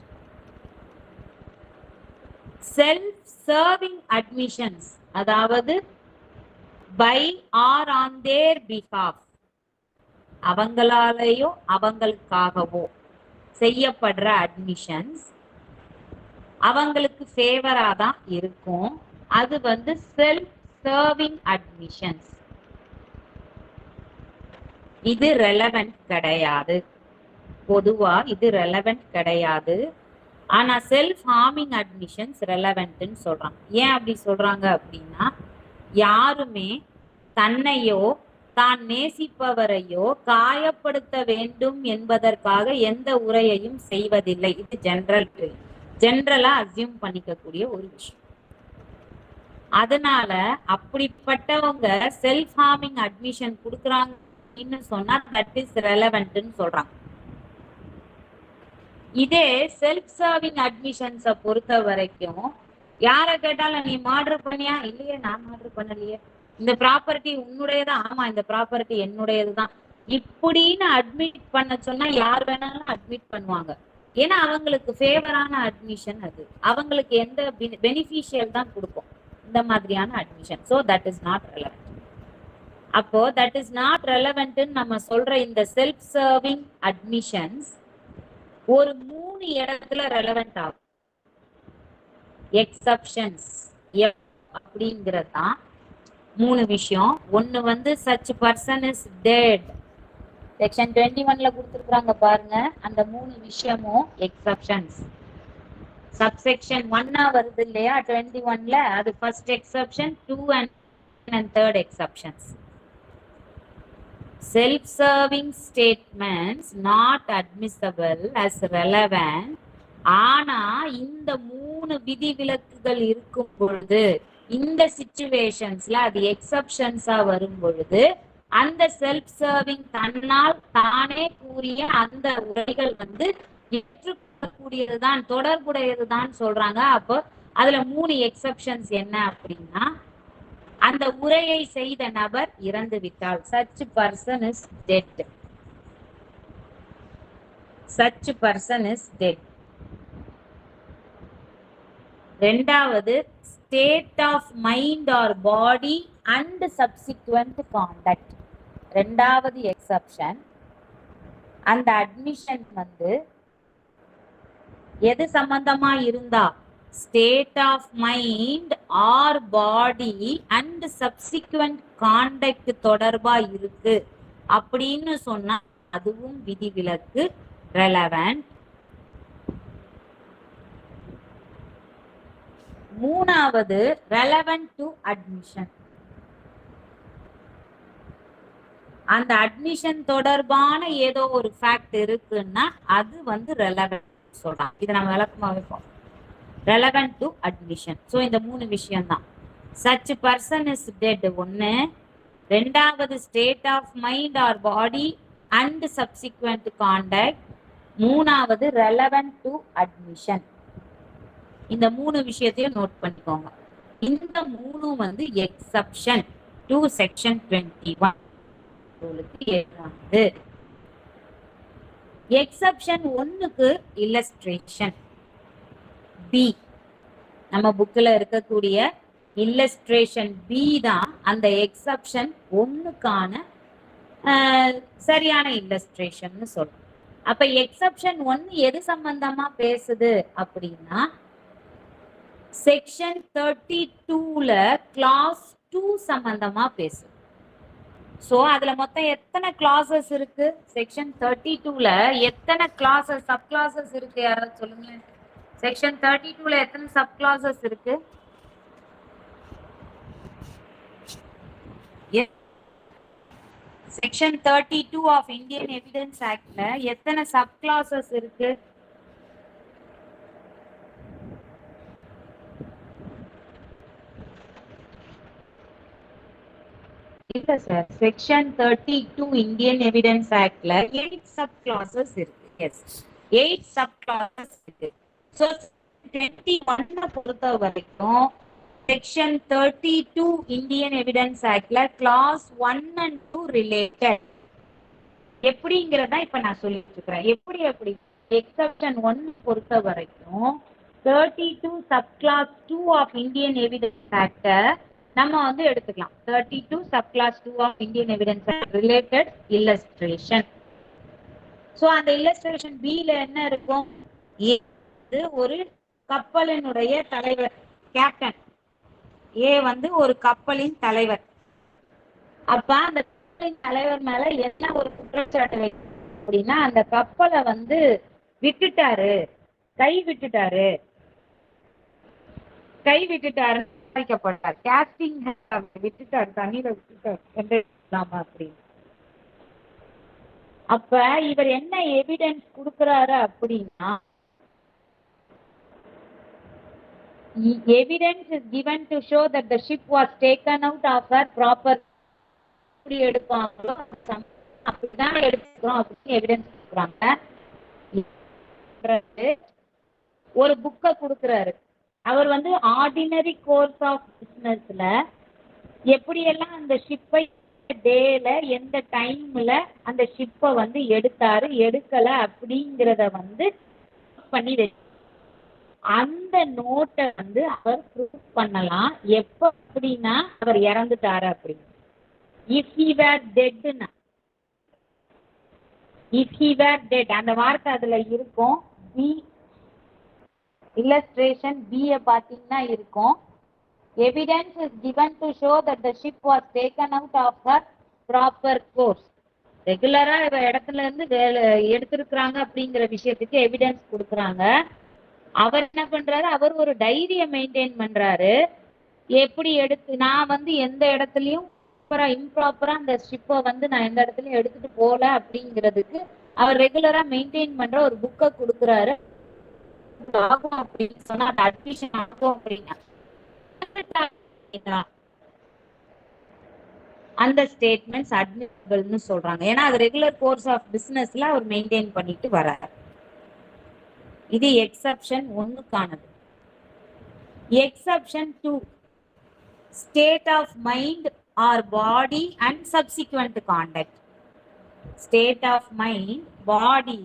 B: செல்ஃப் சர்விங் அட்மிஷன்ஸ், அதாவது by or on their behalf, அவங்களாலேயோ அவங்களுக்காகவோ செய்யப்படுற அட்மிஷன்ஸ் அவங்களுக்கு ஃபேவரா தான் இருக்கும். அது வந்து செல்ஃப் சர்விங் அட்மிஷன்ஸ். இது ரெலவெண்ட் கிடையாது. பொதுவா இது ரெலவெண்ட் கிடையாது. ஆனா செல்ஃப் ஹார்மிங் அட்மிஷன்ஸ் ரெலவெண்ட்னு சொல்றாங்க. ஏன் அப்படி சொல்றாங்க அப்படின்னா, யாருமே தன்னையோ தான் நேசிப்பவரையோ காயப்படுத்த வேண்டும் என்பதற்காக எந்த உரையையும் செய்வதில்லை. இது ஜெனரலா அசியூம் பண்ணிக்கக்கூடிய ஒரு விஷயம். அதனால அப்படிப்பட்டவங்க செல்ஃப் ஹார்மிங் அட்மிஷன் கொடுக்குறாங்கன்னு சொன்னா தட் இஸ் ரெலவெண்ட்னு சொல்றாங்க. இதே செல்ஃப் சர்விங் அட்மிஷன்ஸை பொறுத்த வரைக்கும் யார கேட்டாலும் நீ மர்டர் பண்ணியா? இல்லையே, நான் மர்டர் பண்ணலையே. இந்த ப்ராப்பர்ட்டி உன்னுடையதான்? ஆமா, இந்த ப்ராப்பர்ட்டி என்னுடையதுதான். இப்படின்னு அட்மிட் பண்ண சொன்னா யார் வேணாலும் அட்மிட் பண்ணுவாங்க. ஏன்னா அவங்களுக்கு ஃபேவரான அட்மிஷன், அது அவங்களுக்கு எந்த பெனிஃபிஷியல் தான் கொடுக்கும் இந்த மாதிரியான admission. So that is not relevant. அப்போ தட் இஸ் நாட் ரெலவெண்ட்னு நம்ம சொல்ற இந்த செல்ஃப் சர்விங் அட்மிஷன்ஸ் ஒரு 3 இடத்துல ரெலவெண்ட் ஆகும். எக்ஸப்ஷன்ஸ் அப்படிங்கிறது தான் 3 விஷயம். ஒன்னு வந்து such person is dead, section 21 கொடுத்திருக்காங்க பாருங்க. அந்த 3 விஷயமும் எக்ஸப்ஷன்ஸ். சப்செக்ஷன் 1 வருது இல்லையா 21, அது first exception, 2 and 3rd exceptions. Self-serving statements not admissible as relevant. ஆனா இந்த 3 விதிவிலக்குகள் இருக்கும் பொழுது, இந்த சிச்சுவேஷன்ஸ்ல அது எக்ஸப்ஷன்ஸா வரும் பொழுது, அந்த செல்ஃப் சர்விங் தன்னால் தானே கூறிய அந்த உரைகள் வந்து ஏற்றுக்கக்கூடியதுதான், தொடர்புடையதுதான் சொல்றாங்க. அப்போ அதுல 3 எக்ஸப்ஷன்ஸ் என்ன அப்படின்னா, அந்த உரையை செய்த நபர் இறந்து விட்டால், such person is dead. such person is dead. ரெண்டாவது state of mind or body and subsequent conduct. ரெண்டாவது exception. அந்த admission வந்து எது சம்பந்தமா இருந்தா state of mind or body and subsequent conduct தொடர்பா இருக்கு அப்படின்னு சொன்னா அதுவும் விதிவிலக்கு relevant. மூணாவது relevant to admission. அந்த அட்மிஷன் தொடர்பான ஏதோ ஒரு ஃபேக்ட் இருக்குன்னா அது வந்து ரெலவென்ட் சொல்றாங்க. இதை நம்ம விளக்கமா வைப்போம். relevant to admission. ஸோ இந்த மூணு விஷயம் தான். such person is dead ஒன்னு, ரெண்டாவது state of mind or body and subsequent conduct, மூணாவது relevant to admission. இந்த மூணு விஷயத்தையும் நோட் பண்ணிக்கோங்க. இந்த மூணு வந்து எக்ஸப்ஷன் டு செக்ஷன் 21 ஏற்றாது. எக்ஸப்ஷன் 1க்கு இல்லஸ்ட்ரேஷன் பி, நம்ம புக்ல இருக்கக்கூடிய இல்லஸ்ட்ரேஷன் பி தான் அந்த எக்ஸப்ஷன் 1க்கான சரியான இல்லஸ்ட்ரேஷன் சொல்றோம். அப்ப எக்ஸப்ஷன் 1 எது சம்பந்தமா பேசுது அப்படின்னா செக்ஷன் 32ல கிளாஸ் 2 சம்பந்தமா பேசுது. சோ அதுல மொத்தம் எத்தனை கிளாசஸ் இருக்கு? செக்ஷன் 32ல எத்தனை கிளாசஸ் சப் கிளாசஸ் இருக்கு? யாராவது சொல்லுங்களேன். செக்ஷன் 32ல எத்தனை சப் கிளாசஸ் இருக்கு? செக்ஷன் 32 ஆஃப் இந்தியன் எவிடன்ஸ் ஆக்ட்ல எத்தனை சப் கிளாசஸ் இருக்கு? இல்ல சார், செக்ஷன் 32 இந்தியன் எவிடன்ஸ் ஆக்ட்ல 8 சப் கிளாசஸ் இருக்கு. எஸ், 8 சப் கிளாசஸ் இருக்கு. சோ 21 பொறுத்த வரைக்கும் செக்ஷன் 32 இந்தியன் எவிடன்ஸ் ஆக்ட்ல கிளாஸ் 1 and 2 ரிலேட்டட் எப்படிங்கறத இப்ப நான் சொல்லிட்டு இருக்கிறேன். எப்படி எக்ஸப்ஷன் 1 பொறுத்த வரைக்கும் 32 sub clause 2 of Indian evidence act நம்ம வந்து எடுத்துக்கலாம். 32 sub clause 2 of Indian evidence act related illustration. So அந்த இல்லஸ்ட்ரேஷன் பி ல என்ன இருக்கும்? ஏ ஒரு கப்பலினுடைய தலைவர், கேப்டன். ஏ வந்து ஒரு கப்பலின் தலைவர். அப்ப அந்த கப்பலின் தலைவர் மேல என்ன ஒரு குற்றச்சாட்டு வைக்கும் அப்படின்னா அந்த கப்பலை வந்து விட்டுட்டாரு, கை விட்டுட்டாரு கேஸ்டிங் விட்டுட்டாரு, தண்ணியில விட்டுட்டாரு அப்படின்னு. அப்ப இவர் என்ன எவிடன்ஸ் கொடுக்கிறாரு அப்படின்னா evidence is given to show that the ship was taken out of her proper. எப்படி எடுப்பாங்களோ அப்படிதான் எடுத்துக்கிறோம் அப்படின்னு எவிடன்ஸ் கொடுக்குறாங்க. ஒரு புக்கை கொடுக்குறாரு. அவர் வந்து ஆர்டினரி கோர்ஸ் ஆஃப் பிசினஸ்ல எப்படியெல்லாம் அந்த ஷிப்பை டேல எந்த டைம்ல அந்த ஷிப்பை வந்து எடுத்தாரு எடுக்கல அப்படிங்கிறத வந்து பண்ணி அந்த நோட்டை வந்து அவர் ப்ரூவ் பண்ணலாம். எப்ப அப்படின்னா அவர் இறந்துட்டாரு அப்படின்னு. இஃப் ஹி வேர் டெட்னா, இஃப் ஹி வேர் டெட் அந்த வார்த்தை அதுல இருக்கும். பி இல்லஸ்ட்ரேஷன் பி பாத்தீங்கன்னா இருக்கும். Evidence is given to show that the ship was taken out of her proper course. ரெகுலரா இடத்துல இருந்து எடுத்திருக்கிறாங்க அப்படிங்கிற விஷயத்துக்கு எவிடன்ஸ் கொடுக்குறாங்க. அவர் என்ன பண்றாரு? அவர் ஒரு டைரிய மெயின்டைன் பண்றாரு. எப்படி எடுத்து நான் வந்து எந்த இடத்துலயும் இம்ப்ராப்பரா அந்த ஷிப்பை வந்து நான் எந்த இடத்துலயும் எடுத்துட்டு போல அப்படிங்கிறதுக்கு அவர் ரெகுலரா மெயின்டைன் பண்ற ஒரு புக்கை கொடுக்குறாரு. ஆகும் அப்படின்னு சொன்னா அது அட்மிஷன் ஆகும் அப்படின்னா அந்த ஸ்டேட்மெண்ட்ஸ் அட்மிசிபிள்னு சொல்றாங்க. ஏன்னா அது ரெகுலர் கோர்ஸ் ஆஃப் பிசினஸ்ல அவர் மெயின்டைன் பண்ணிட்டு வர்றாரு. இது எக்ஸப்ஷன் 1க்கானது. Exception 2 state of mind or body and subsequent conduct. State of mind, body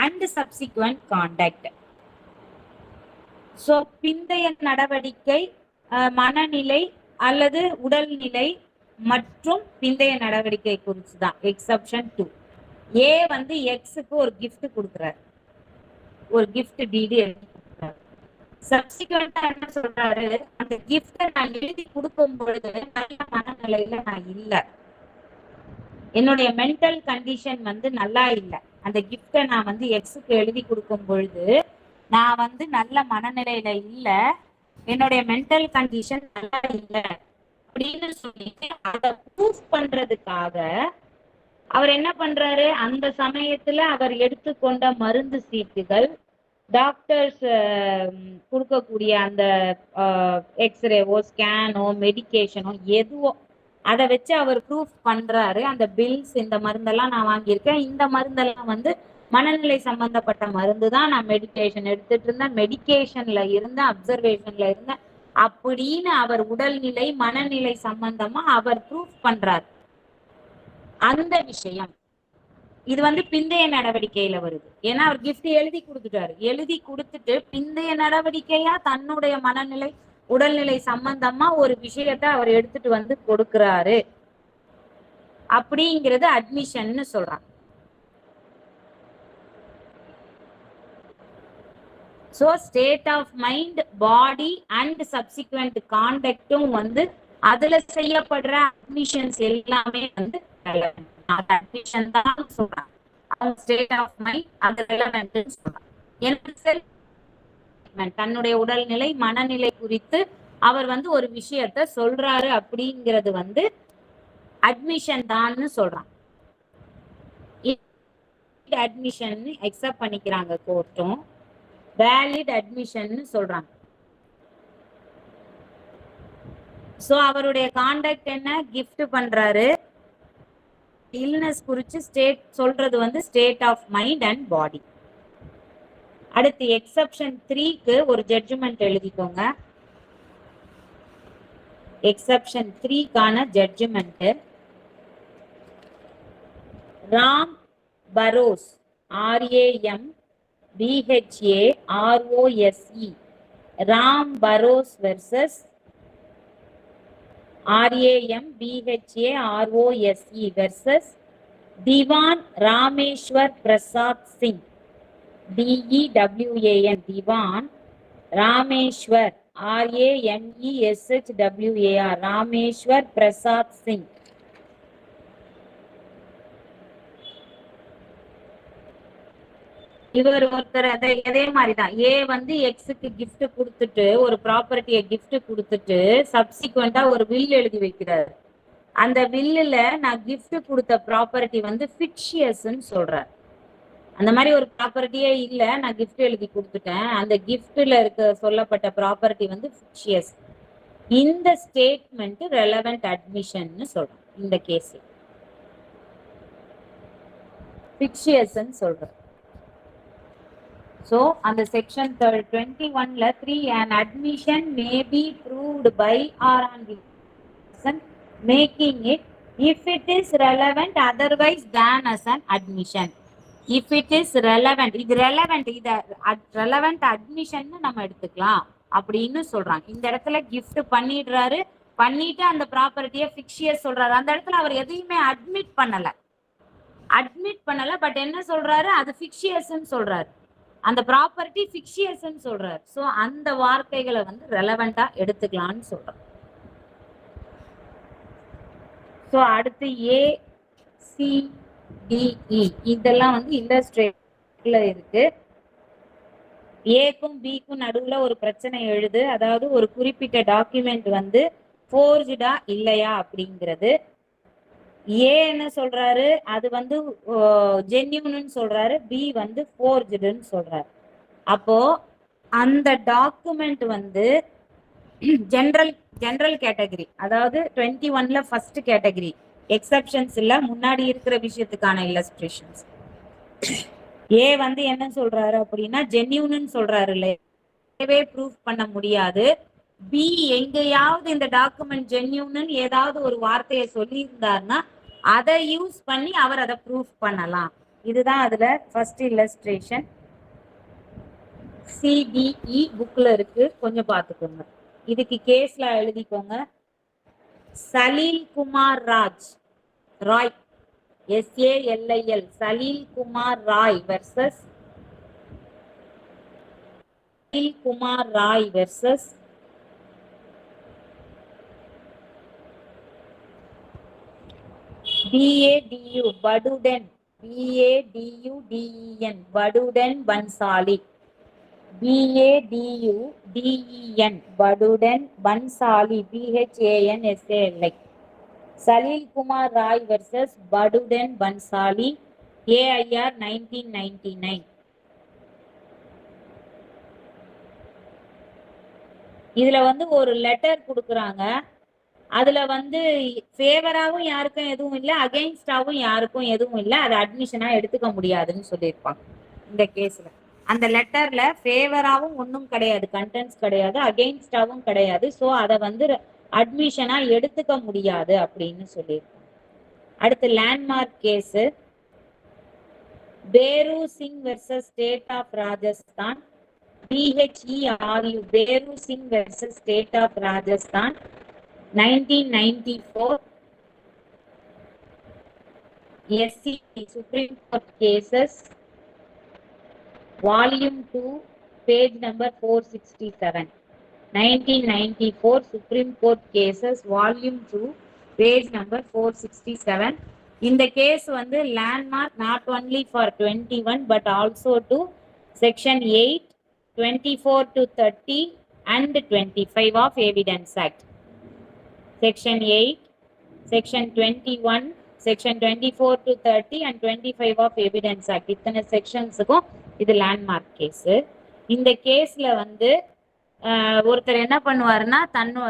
B: and subsequent conduct. So பிந்தைய நடவடிக்கை, மனநிலை அல்லது உடல்நிலை மற்றும் பிந்தைய நடவடிக்கை குறிச்சுதான். எக்ஸப்ஷன் 2. ஏ வந்து எக்ஸுக்கு ஒரு gift கொடுக்குறாரு, ஒரு gift deed எழுதிக்கிறாரு. சப்சிக்வெண்டா என்ன சொல்றாரு, அந்த gift நான் எழுதி கொடுக்கும் பொழுது நல்ல மனநிலையில நான் இல்ல, என்னுடைய மென்டல் கண்டிஷன் வந்து நல்லா இல்ல. அந்த கிஃப்ட நான் வந்து எக்ஸுக்கு எழுதி கொடுக்கும் பொழுது நான் வந்து நல்ல மனநிலையில இல்ல, என்னுடைய மென்டல் கண்டிஷன் நல்லா இல்ல அப்படின்னு சொல்லிட்டு அதை ப்ரூஃப் பண்றதுக்காக அவர் என்ன பண்றாரு, அந்த சமயத்துல அவர் எடுத்துக்கொண்ட மருந்து சீட்டுகள், டாக்டர்ஸ் கொடுக்கக்கூடிய அந்த எக்ஸ்ரேவோ ஸ்கேனோ மெடிக்கேஷனோ எதுவோ அதை வச்சு அவர் ப்ரூஃப் பண்றாரு. அந்த பில்ஸ், இந்த மருந்தெல்லாம் நான் வாங்கியிருக்கேன், இந்த மருந்தெல்லாம் வந்து மனநிலை சம்பந்தப்பட்ட மருந்து தான், நான் மெடிக்கேஷன் எடுத்துட்டு இருந்தேன், மெடிக்கேஷன்ல இருந்தேன், அப்சர்வேஷன்ல இருந்தேன் அப்படின்னு அவர் உடல்நிலை மனநிலை சம்பந்தமா அவர் ப்ரூஃப் பண்றார். அந்த விஷயம் இது வந்து பிந்தைய நடவடிக்கையில வருது. ஏன்னா அவர் கிஃப்ட் எழுதி கொடுத்துட்டாரு, எழுதி கொடுத்துட்டு பிந்தைய நடவடிக்கையா தன்னுடைய மனநிலை உடல்நிலை சம்பந்தமா ஒரு விஷயத்த அவர் எடுத்துட்டு வந்து கொடுக்கிறாரு அப்படிங்கிறது அட்மிஷன் சொல்றாங்க. So state of mind, body and subsequent கான்டக்டும் வந்து அதுல செய்யப்படுற அட்மிஷன்ஸ் எல்லாமே வந்து அட்மிஷன் தான் சொல்றாங்க. அவங்க ஸ்டேட் ஆஃப் மைண்ட் அது ரெலவென்ட்னு சொல்றாங்க. தன்னுடைய உடல்நிலை மனநிலை குறித்து அவர் வந்து ஒரு விஷயத்த சொல்றாரு அப்படிங்கிறது வந்து அட்மிஷன் தான் சொல்றாங்க. அட்மிஷன் அக்செப்ட் பண்ணிக்கிறாங்க கோர்ட்டும், வேலிட் அட்மிஷன் சொல்றாங்க. சோ அவருடைய கான்டக்ட் என்ன, கிஃப்ட் பண்றாரு, இல்னஸ் குறிச்சு ஸ்டேட் சொல்றது வந்து state of mind and body. அடுத்து எக்ஸப்ஷன் 3க்கு ஒரு ஜட்ஜ்மெண்ட் எழுதிக்கோங்க. எக்ஸப்ஷன் 3க்கான judgment, Ram Bharose RAMBHAROSE Ram Bharose versus RAMBHAROSE versus Dewan Rameshwar Prasad Singh DEWAN Dewan Rameshwar RAMESHWAR Rameshwar Prasad Singh. இவர் ஒருத்தர் அதே மாதிரிதான். ஏ வந்து எக்ஸுக்கு கிஃப்ட் கொடுத்துட்டு ஒரு ப்ராப்பர்ட்டியை கிஃப்ட் கொடுத்துட்டு சப்சிக்வெண்டா ஒரு வில் எழுதி வைக்கிறாரு. அந்த வில்லுல நான் கிஃப்ட் கொடுத்த ப்ராப்பர்ட்டி வந்து ஃபிக்ஷியஸ்ன்னு சொல்றாரு. அந்த மாதிரி ஒரு ப்ராப்பர்ட்டியே இல்ல, நான் கிஃப்ட் எழுதி கொடுத்துட்டேன், அந்த கிஃப்ட்ல இருக்க சொல்லப்பட்ட ப்ராப்பர்ட்டி வந்து ஃபிக்ஷியஸ். இந்த ஸ்டேட்மெண்ட் ரெலவென்ட் அட்மிஷன் சொல்றேன். இந்த கேஸ் ஃபிக்ஷியஸ்ன்னு சொல்றேன். So, under section 21 3 an admission may be proved by or on the person making it if it is relevant otherwise than as an admission. If it is relevant, இது relevant, இது relevant admission நம்ம எடுத்துக்கலாம் அப்படின்னு சொல்றாங்க. இந்த இடத்துல gift பண்ணிடுறாரு, பண்ணிட்டு அந்த ப்ராப்பர்ட்டியை ஃபிக்ஷியஸ் சொல்றாரு. அந்த இடத்துல அவர் எதையுமே அட்மிட் பண்ணல, பட் என்ன சொல்றாரு, அது ஃபிக்ஷியஸ்ன்னு சொல்றாரு, அந்த ப்ராப்பர்ட்டி ஃபிக்ஷியஸ்ன்னு சொல்றாரு. சோ அந்த வார்த்தைகளை வந்து ரெலவெண்டா எடுத்துக்கலாம்னு சொல்றாரு. சோ அடுத்து ACDE இதெல்லாம் வந்து இல்லஸ்ட்ரேட்ல இருக்கு. ஏக்கும் பிக்கும் நடுவுல ஒரு பிரச்சனை எழுது, அதாவது ஒரு குறிப்பிட்ட டாக்குமெண்ட் வந்து ஃபோர்ஜ்டா இல்லையா அப்படிங்கிறது. ஏ என்ன சொல்றாரு, அது வந்து ஜென்யூன்னு சொல்றாரு, பி வந்து ஃபோர்ஜ்டுன்னு சொல்றாரு. அப்போ அந்த டாக்குமெண்ட் வந்து ஜெனரல் கேட்டகரி, அதாவது 21ல ஃபர்ஸ்ட் கேட்டகரி, எக்ஸப்ஷன்ஸ் இல்ல, முன்னாடி இருக்கிற விஷயத்துக்கான இல்லஸ்ட்ரேஷன்ஸ். ஏ வந்து என்ன சொல்றாரு அப்படின்னா ஜென்யூன்னு சொல்றாரு, இல்லையே ப்ரூஃப் பண்ண முடியாது. பி எங்கேயாவது இந்த டாக்குமெண்ட் ஜென்யூன்னு ஏதாவது ஒரு வார்த்தையை சொல்லி இருந்தாருன்னா அதை யூஸ் பண்ணி அவர் அதை ப்ரூஃப் பண்ணலாம். இதுதான் அதுல ஃபர்ஸ்ட் இல்லஸ்ட்ரேஷன். CDE புக்ல இருக்கு, கொஞ்சம் பார்த்துக்கோங்க. இதுக்கு கேஸ்ல எழுதிக்கோங்க. Salil Kumar Roy SALIL Salil Kumar Roy versus BADU Baduden Baduden Bansali BADUDEN Baduden Bansali BHANSALI Salil Kumar Rai versus Baduden Bansali AIR 1999. இதுல வந்து ஒரு லெட்டர் கொடுக்குறாங்க. அதுல வந்து ஃபேவராவும் யாருக்கும் எதுவும் இல்லை, அகைன்ஸ்டாவும் யாருக்கும் எதுவும் இல்லை, அது அட்மிஷனா எடுத்துக்க முடியாதுன்னு சொல்லியிருப்பாங்க இந்த கேஸ்ல. அந்த லெட்டர்ல ஃபேவராவும் ஒன்றும் கிடையாது, கண்டென்ட்ஸ் கிடையாது, அகைன்ஸ்டாவும் கிடையாது. ஸோ அதை வந்து அட்மிஷனா எடுத்துக்க முடியாது அப்படின்னு சொல்லியிருப்பாங்க. அடுத்து landmark case, Bheru Singh versus state of Rajasthan. BHERU Bheru Singh versus state of Rajasthan 1994. SC Supreme Court Cases Volume 2 page number 467. 1994 Supreme Court Cases Volume 2 page number 467. இந்த கேஸ் வந்து landmark not only for 21 but also to section 8, 24 to 30 and 25 of Evidence Act. Section 8, Section 21, Section 24 to 30 and 25 of Evidence Act. இத்தனை செக்ஷன்ஸுக்கும் இது landmark case. இந்த கேஸ்ல வந்து ஒருத்தர் என்ன பண்ணுவாருன்னா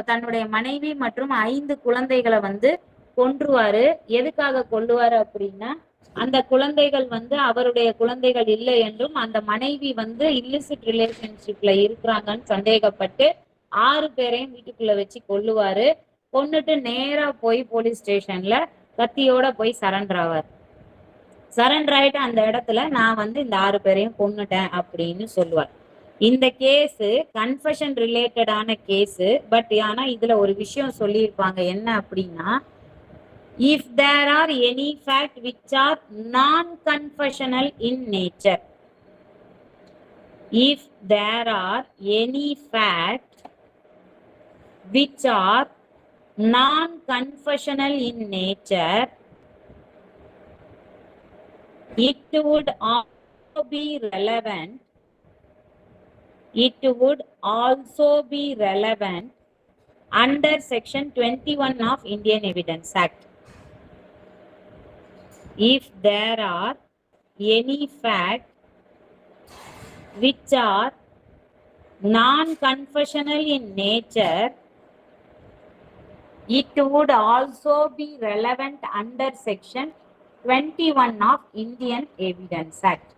B: தன்னுடைய மனைவி மற்றும் 5 குழந்தைகளை வந்து கொன்றுவாரு. எதுக்காக கொல்லுவாரு அப்படின்னா, அந்த குழந்தைகள் வந்து அவருடைய குழந்தைகள் இல்லை என்றும் அந்த மனைவி வந்து இல்லிசிட் ரிலேஷன்ஷிப்ல இருக்கிறாங்கன்னு சந்தேகப்பட்டு 6 பேரையும் வீட்டுக்குள்ள வச்சு கொல்லுவாரு. கொன்னுட்டு நேரா போய் போலீஸ் ஸ்டேஷன்ல கத்தியோட போய் சரண்டர் ஆவார். சரண்டர் ஆயிட்டு அந்த இடத்துல நான் வந்து இந்த 6 பேரையும் கொன்னுட்டேன் அப்படின்னு சொல்லுவார். இந்த கேஸ் கன்ஃபெஷன் ரிலேட்டடான கேஸ். பட் ஆனா இதுல ஒரு விஷயம் சொல்லியிருப்பாங்க, என்ன அப்படின்னா, if there are any fact which are non-confessional in nature, if there are any fact which are non-confessional in nature, it would also be relevant. It would also be relevant under Section 21 of Indian Evidence Act. If there are any fact which are non-confessional in nature, it would also be relevant under Section 21 of Indian Evidence Act.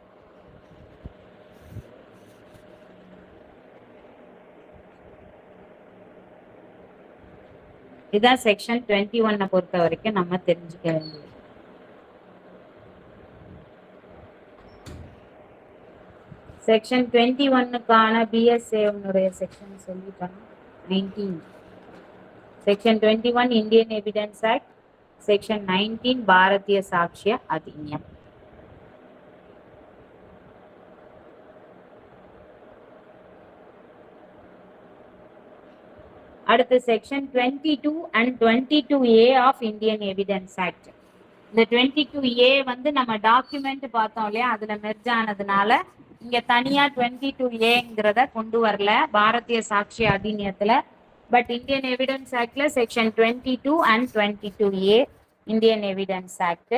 B: இதான் section 21 பொறுத்த வரைக்கும் நம்ம தெரிஞ்சுக்க வேண்டியது. Section 21க்கான BSA section சொல்லிட்டோம். 19 section 21 Indian evidence act, section 19 Bharatiya Sakshya Adhiniyam. அடுத்து section 22 and 22A of Indian evidence act. இந்த 22A வந்து நம்ம டாக்குமெண்ட் பார்த்தோம் இல்லையா, அதுல மெர்ஜ் ஆனதுனால இங்க தனியா 22Aங்கிறத கொண்டு வரல பாரதிய சாட்சி அதிநியத்துல. பட் இந்தியன் எவிடன்ஸ் ஆக்ட்ல section 22 and 22A Indian evidence act.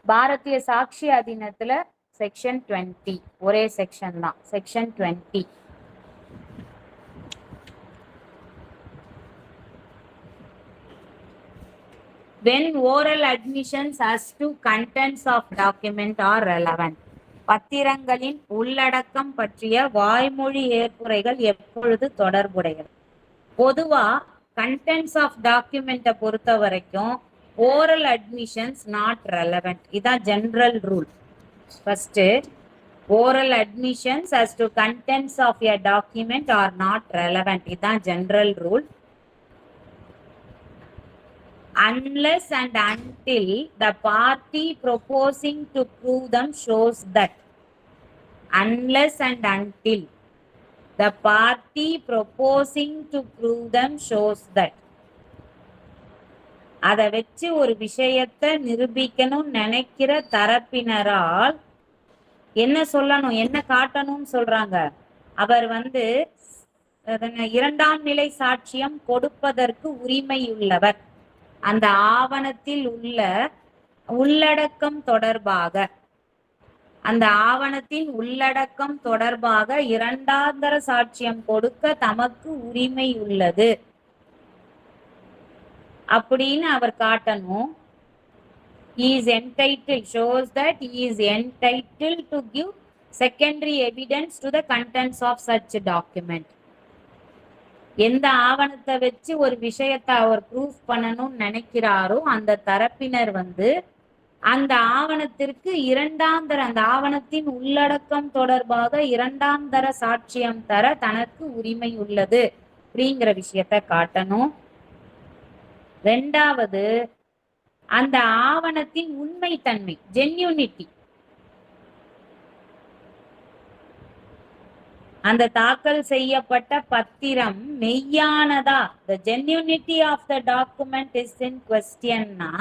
B: Bharatiya Sakshi அதிநியத்துல செக்ஷன் 20, ஒரே செக்ஷன் தான், section 20. When oral admissions as to contents of document are relevant. பத்திரங்களின் உள்ளடக்கம் பற்றிய வாய்மொழி ஏற்புரைகள் எப்பொழுது தொடர்புடையது? பொதுவா contents of document பொறுத்த வரைக்கும் oral admissions not relevant. இதான் general rule. First, oral admissions as to contents of a document are not relevant. இதுதான் general rule. Unless and until the party proposing to prove them shows that. Unless and until the party proposing to prove them shows that. அதை வச்சு ஒரு விஷயத்தை நிரூபிக்கணும்னு நினைக்கிற தரப்பினரால் என்ன சொல்லணும், என்ன காட்டணும்னு சொல்றாங்க. அவர் இரண்டாம் நிலை சாட்சியம் கொடுப்பதற்கு உரிமையுள்ளவர். அந்த ஆவணத்தில் உள்ள உள்ளடக்கம் தொடர்பாக, அந்த ஆவணத்தின் உள்ளடக்கம் தொடர்பாக இரண்டாந்தர சாட்சியம் கொடுக்க தமக்கு உரிமை உள்ளது அப்படின்னு அவர் காட்டணும். He is entitled, shows that he is entitled to give secondary evidence to the contents of such document. எந்த ஆவணத்தை வச்சு ஒரு விஷயத்தை அவர் ப்ரூஃப் பண்ணணும்னு நினைக்கிறாரோ அந்த தரப்பினர் அந்த ஆவணத்திற்கு இரண்டாந்தர, அந்த ஆவணத்தின் உள்ளடக்கம் தொடர்பாக இரண்டாந்தர சாட்சியம் தர தனக்கு உரிமை உள்ளது அப்படிங்கிற விஷயத்தை காட்டணும். ரெண்டாவது, அந்த ஆவணத்தின் உண்மைத்தன்மை, ஜென்யூனிட்டி, அந்த தாக்கல் செய்யப்பட்ட பத்திரம் மெய்யானதா, the genuinity of the document is in question னா,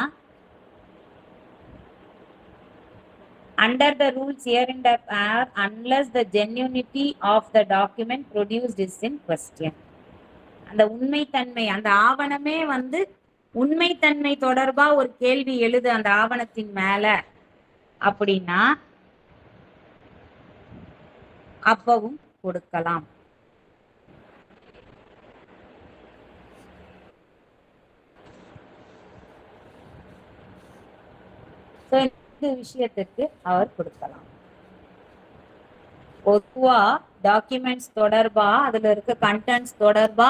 B: under the rules hereinafter are unless the genuinity of the document produced is in question. அந்த உண்மைத்தன்மை, அந்த ஆவணமே உண்மைத்தன்மை தொடர்பா ஒரு கேள்வி எழுது அந்த ஆவணத்தின் மேல அப்படின்னா அப்பவும் கொடுக்கலாம். இந்த விஷயத்துக்கு அவர் கொடுக்கலாம். பொதுவா டாக்குமெண்ட்ஸ் தொடர்பா, அதுல இருக்க கண்டென்ட்ஸ் தொடர்பா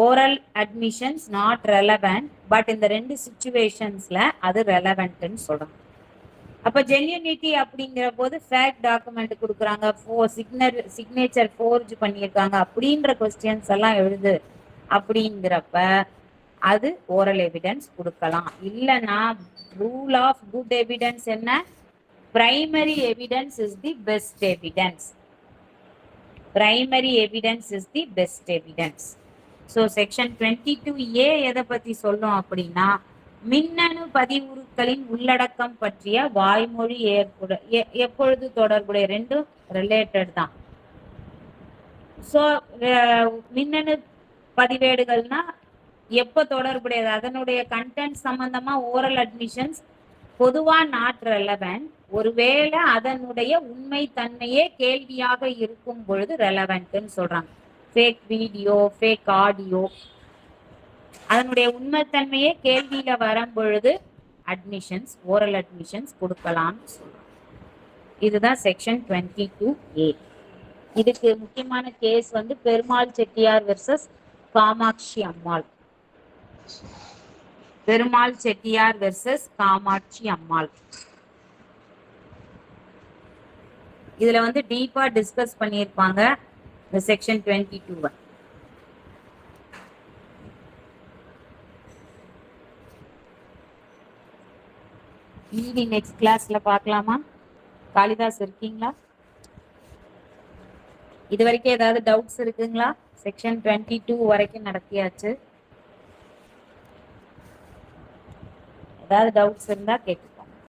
B: oral admissions not relevant, but இந்த ரெண்டு சிச்சுவேஷன்ஸ்ல அது ரெலவென்ட்னு சொல்றாங்க. அப்ப ஜென்யூனிட்டி அப்படிங்கிற போது ஃபேக்ட் டாக்குமெண்ட் கொடுக்குறாங்க, சிக்னேச்சர் ஃபோர்ஜ் பண்ணியிருக்காங்க அப்படின்ற கொஸ்டின்ஸ் எல்லாம் எழுது அப்படிங்கிறப்ப அது ஓரல் எவிடன்ஸ் கொடுக்கலாம். இல்லைன்னா ரூல் ஆஃப் குட் எவிடன்ஸ் என்ன, primary evidence is the best evidence. Primary evidence is the best evidence. So section 22A எதை பத்தி சொல்லும் அப்படின்னா, மின்னணு பதிவுறுக்களின் உள்ளடக்கம் பற்றிய வாய்மொழி எப்பொழுது தொடர்புடைய, ரெண்டும் ரிலேட்டட் தான். ஸோ மின்னணு பதிவேடுகள்னா எப்போ தொடர்புடையது, அதனுடைய கண்டென்ட் சம்பந்தமா ஓரல் அட்மிஷன்ஸ் பொதுவா நாட் ரெலவென்ட். ஒருவேளை அதனுடைய உண்மை தன்மையே கேள்வியாக இருக்கும் பொழுது ரெலவென்ட்னு சொல்றாங்க. ஃபேக் வீடியோ, ஃபேக் ஆடியோ, அதனுடைய உண்மைத்தன்மையே கேள்வியில வரும் பொழுது அட்மிஷன்ஸ், ஓரல் அட்மிஷன்ஸ் கொடுக்கலாம்னு சொல்றாங்க. இதுதான் செக்ஷன் 22A. இதுக்கு முக்கியமான கேஸ் பெருமாள் செட்டியார் வெர்சஸ் காமாட்சி அம்மாள். பெருமாள் செட்டியார் வெர்சஸ் காமாட்சி அம்மாள். இதுல டீப்பா டிஸ்கஸ் பண்ணியிருப்பாங்க இந்த செக்ஷன் 22. மீதி நெக்ஸ்ட் கிளாஸ்ல பார்க்கலாமா? காளிதாஸ் இருக்கீங்களா? இது வரைக்கும் ஏதாவது டவுட்ஸ் இருக்குங்களா? செக்ஷன் 22 வரைக்கும் நடத்தியாச்சு. ஏதாவது டவுட்ஸ் இருந்தா கேட்க.